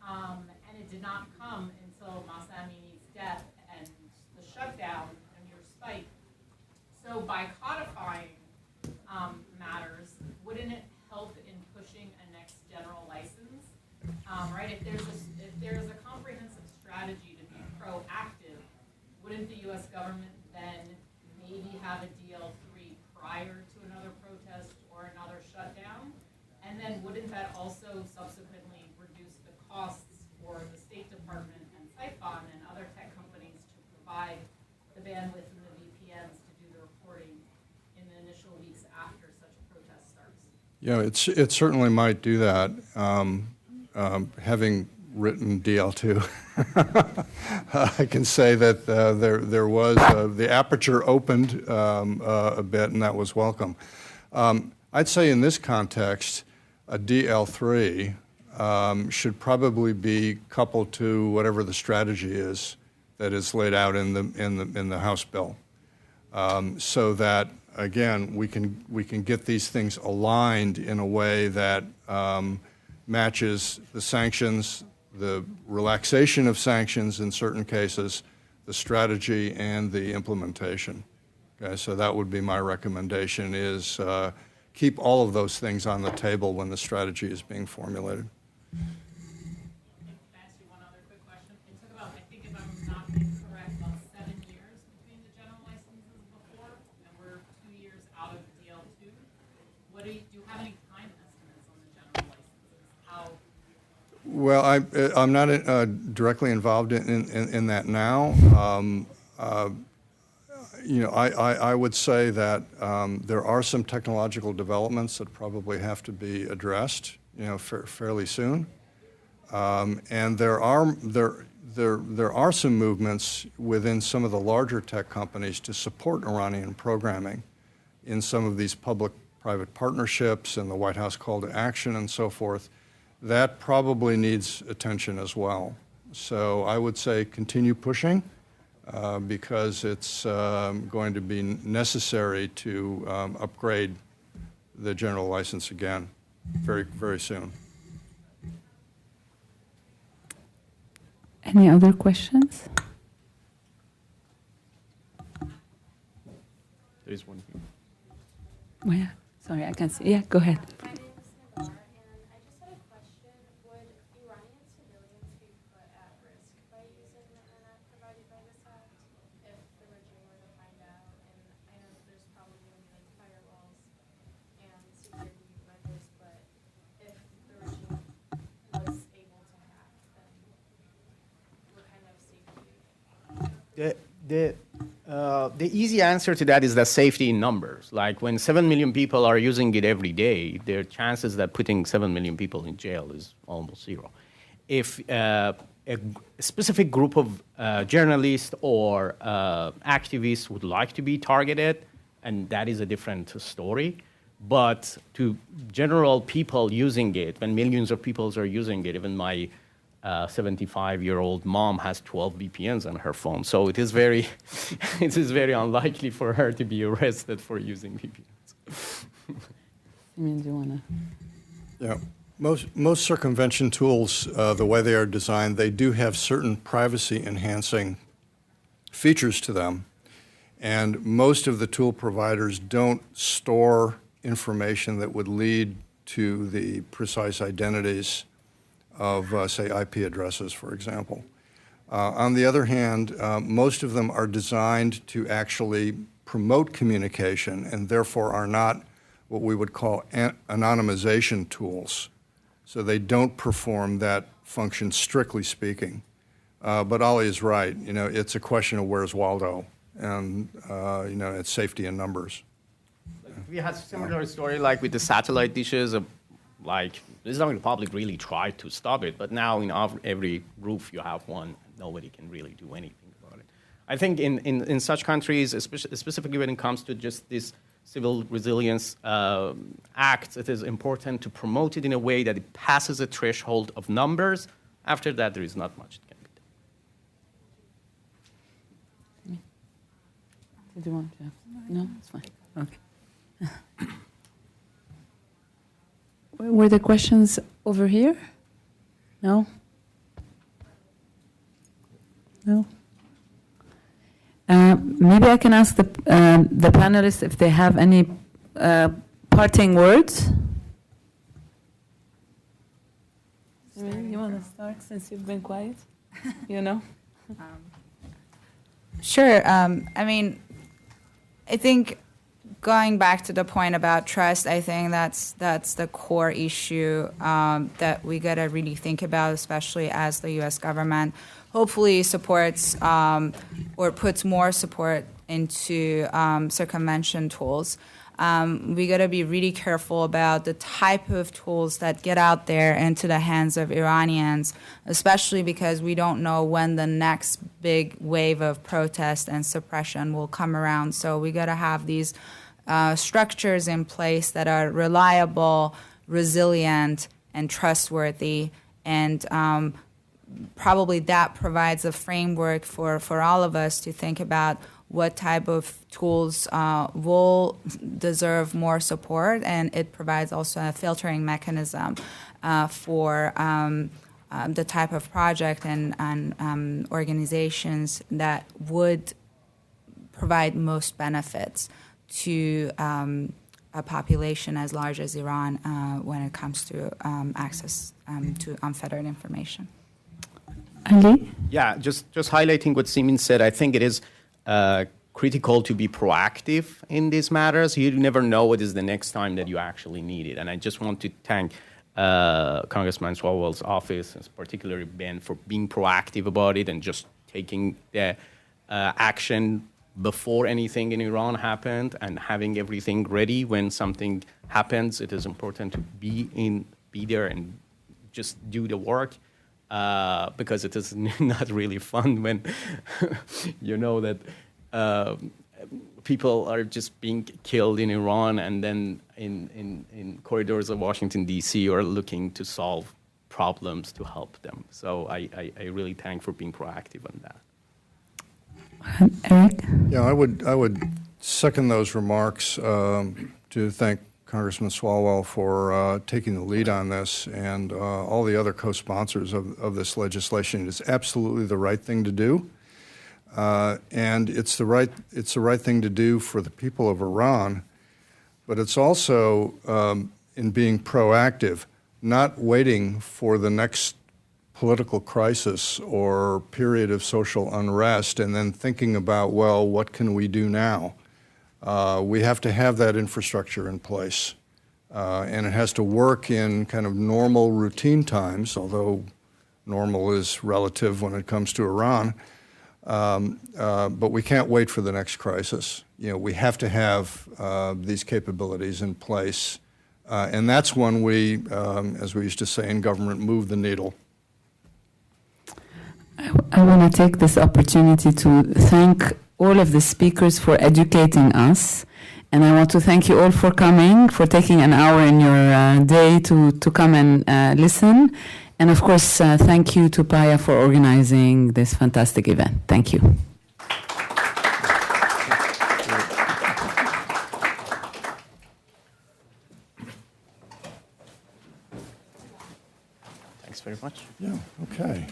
and it did not come until Mahsa Amini's death and the shutdown and your spike. So by codifying matters, wouldn't it help in pushing a next general license? Right? If there's a comprehensive strategy to be proactive, wouldn't the U.S. government then maybe have a DL3 prior to another protest or another shutdown? And then wouldn't that also subsequently reduce the costs for the State Department and Saifan and other tech companies to provide the bandwidth and the VPNs to do the reporting in the initial weeks after such a protest starts? Yeah, it certainly might do that. Having written DL2, I can say that there was the aperture opened a bit, and that was welcome. I'd say in this context, a DL3 should probably be coupled to whatever the strategy is that is laid out in the House bill, so that again we can get these things aligned in a way that matches the sanctions, the relaxation of sanctions in certain cases, the strategy, and the implementation. Okay, so that would be my recommendation: is keep all of those things on the table when the strategy is being formulated. Can I ask you one other quick question? It took about, I think if I'm not incorrect, about 7 years between the general licenses before, and we're 2 years out of DL2. Do you have any time estimates on the general licenses? Well, I'm not directly involved in that now. I would say that there are some technological developments that probably have to be addressed, fairly soon, and there are some movements within some of the larger tech companies to support Iranian programming in some of these public-private partnerships and the White House call to action and so forth. That probably needs attention as well. So I would say continue pushing. Because it's going to be necessary to upgrade the general license again very, very soon. Any other questions? There is one here. Oh, yeah. Sorry, I can see. Yeah, go ahead. My name is Nagar, and I just had a question. Would Iranian civilians be put at risk by using the internet provided by this act if the regime were to find out? And I know that there's probably going to be firewalls and security measures, but if the regime was able to hack, then what kind of safety? The easy answer to that is that safety in numbers. Like when 7 million people are using it every day, there are chances that putting 7 million people in jail is almost zero. If a specific group of journalists or activists would like to be targeted, and that is a different story. But to general people using it, when millions of people are using it, even my 75-year-old mom has 12 VPNs on her phone, so it is very unlikely for her to be arrested for using VPNs. Simin, do you want to? Yeah, most circumvention tools, the way they are designed, they do have certain privacy-enhancing features to them, and most of the tool providers don't store information that would lead to the precise identities of, say, IP addresses, for example. On the other hand, most of them are designed to actually promote communication and therefore are not what we would call anonymization tools. So they don't perform that function, strictly speaking. But Ali is right. You know, it's a question of where's Waldo, and you know, it's safety in numbers. We had a similar story like with the satellite dishes. Like, the Islamic Republic really tried to stop it, but now in every roof you have one. Nobody can really do anything about it. I think in such countries, specifically when it comes to just this civil resilience act, it is important to promote it in a way that it passes a threshold of numbers. After that, there is not much that can be done. Did you want to? No, it's fine. Okay. Were the questions over here? No? No? Maybe I can ask the panelists if they have any parting words. You want to start since you've been quiet? You know? Sure. I mean, I think going back to the point about trust, I think that's the core issue that we got to really think about, especially as the U.S. government hopefully supports or puts more support into circumvention tools. We got to be really careful about the type of tools that get out there into the hands of Iranians, especially because we don't know when the next big wave of protest and suppression will come around. So we got to have these structures in place that are reliable, resilient, and trustworthy, and probably that provides a framework for all of us to think about what type of tools will deserve more support, and it provides also a filtering mechanism for the type of project and organizations that would provide most benefits to a population as large as Iran when it comes to access to unfettered information. Ali? Yeah, just highlighting what Simin said, I think it is critical to be proactive in these matters. You never know what is the next time that you actually need it. And I just want to thank Congressman Swalwell's office, particularly Ben, for being proactive about it and just taking the action before anything in Iran happened and having everything ready when something happens. It is important to be there and just do the work. Because it is not really fun when you know that people are just being killed in Iran and then in corridors of Washington, D.C. are looking to solve problems to help them. So I really thank for being proactive on that. Eric? Yeah, I would second those remarks to thank Congressman Swalwell for taking the lead on this and all the other co-sponsors of this legislation. It's absolutely the right thing to do, and it's the right thing to do for the people of Iran. But it's also in being proactive, not waiting for the next political crisis or period of social unrest and then thinking about, well, what can we do now? We have to have that infrastructure in place, and it has to work in kind of normal routine times, although normal is relative when it comes to Iran. But we can't wait for the next crisis. You know, we have to have these capabilities in place, and that's when we, as we used to say in government, move the needle. I want to take this opportunity to thank all of the speakers for educating us. And I want to thank you all for coming, for taking an hour in your day to come and listen. And of course, thank you to PAAIA for organizing this fantastic event. Thank you. Thanks very much. Yeah, okay.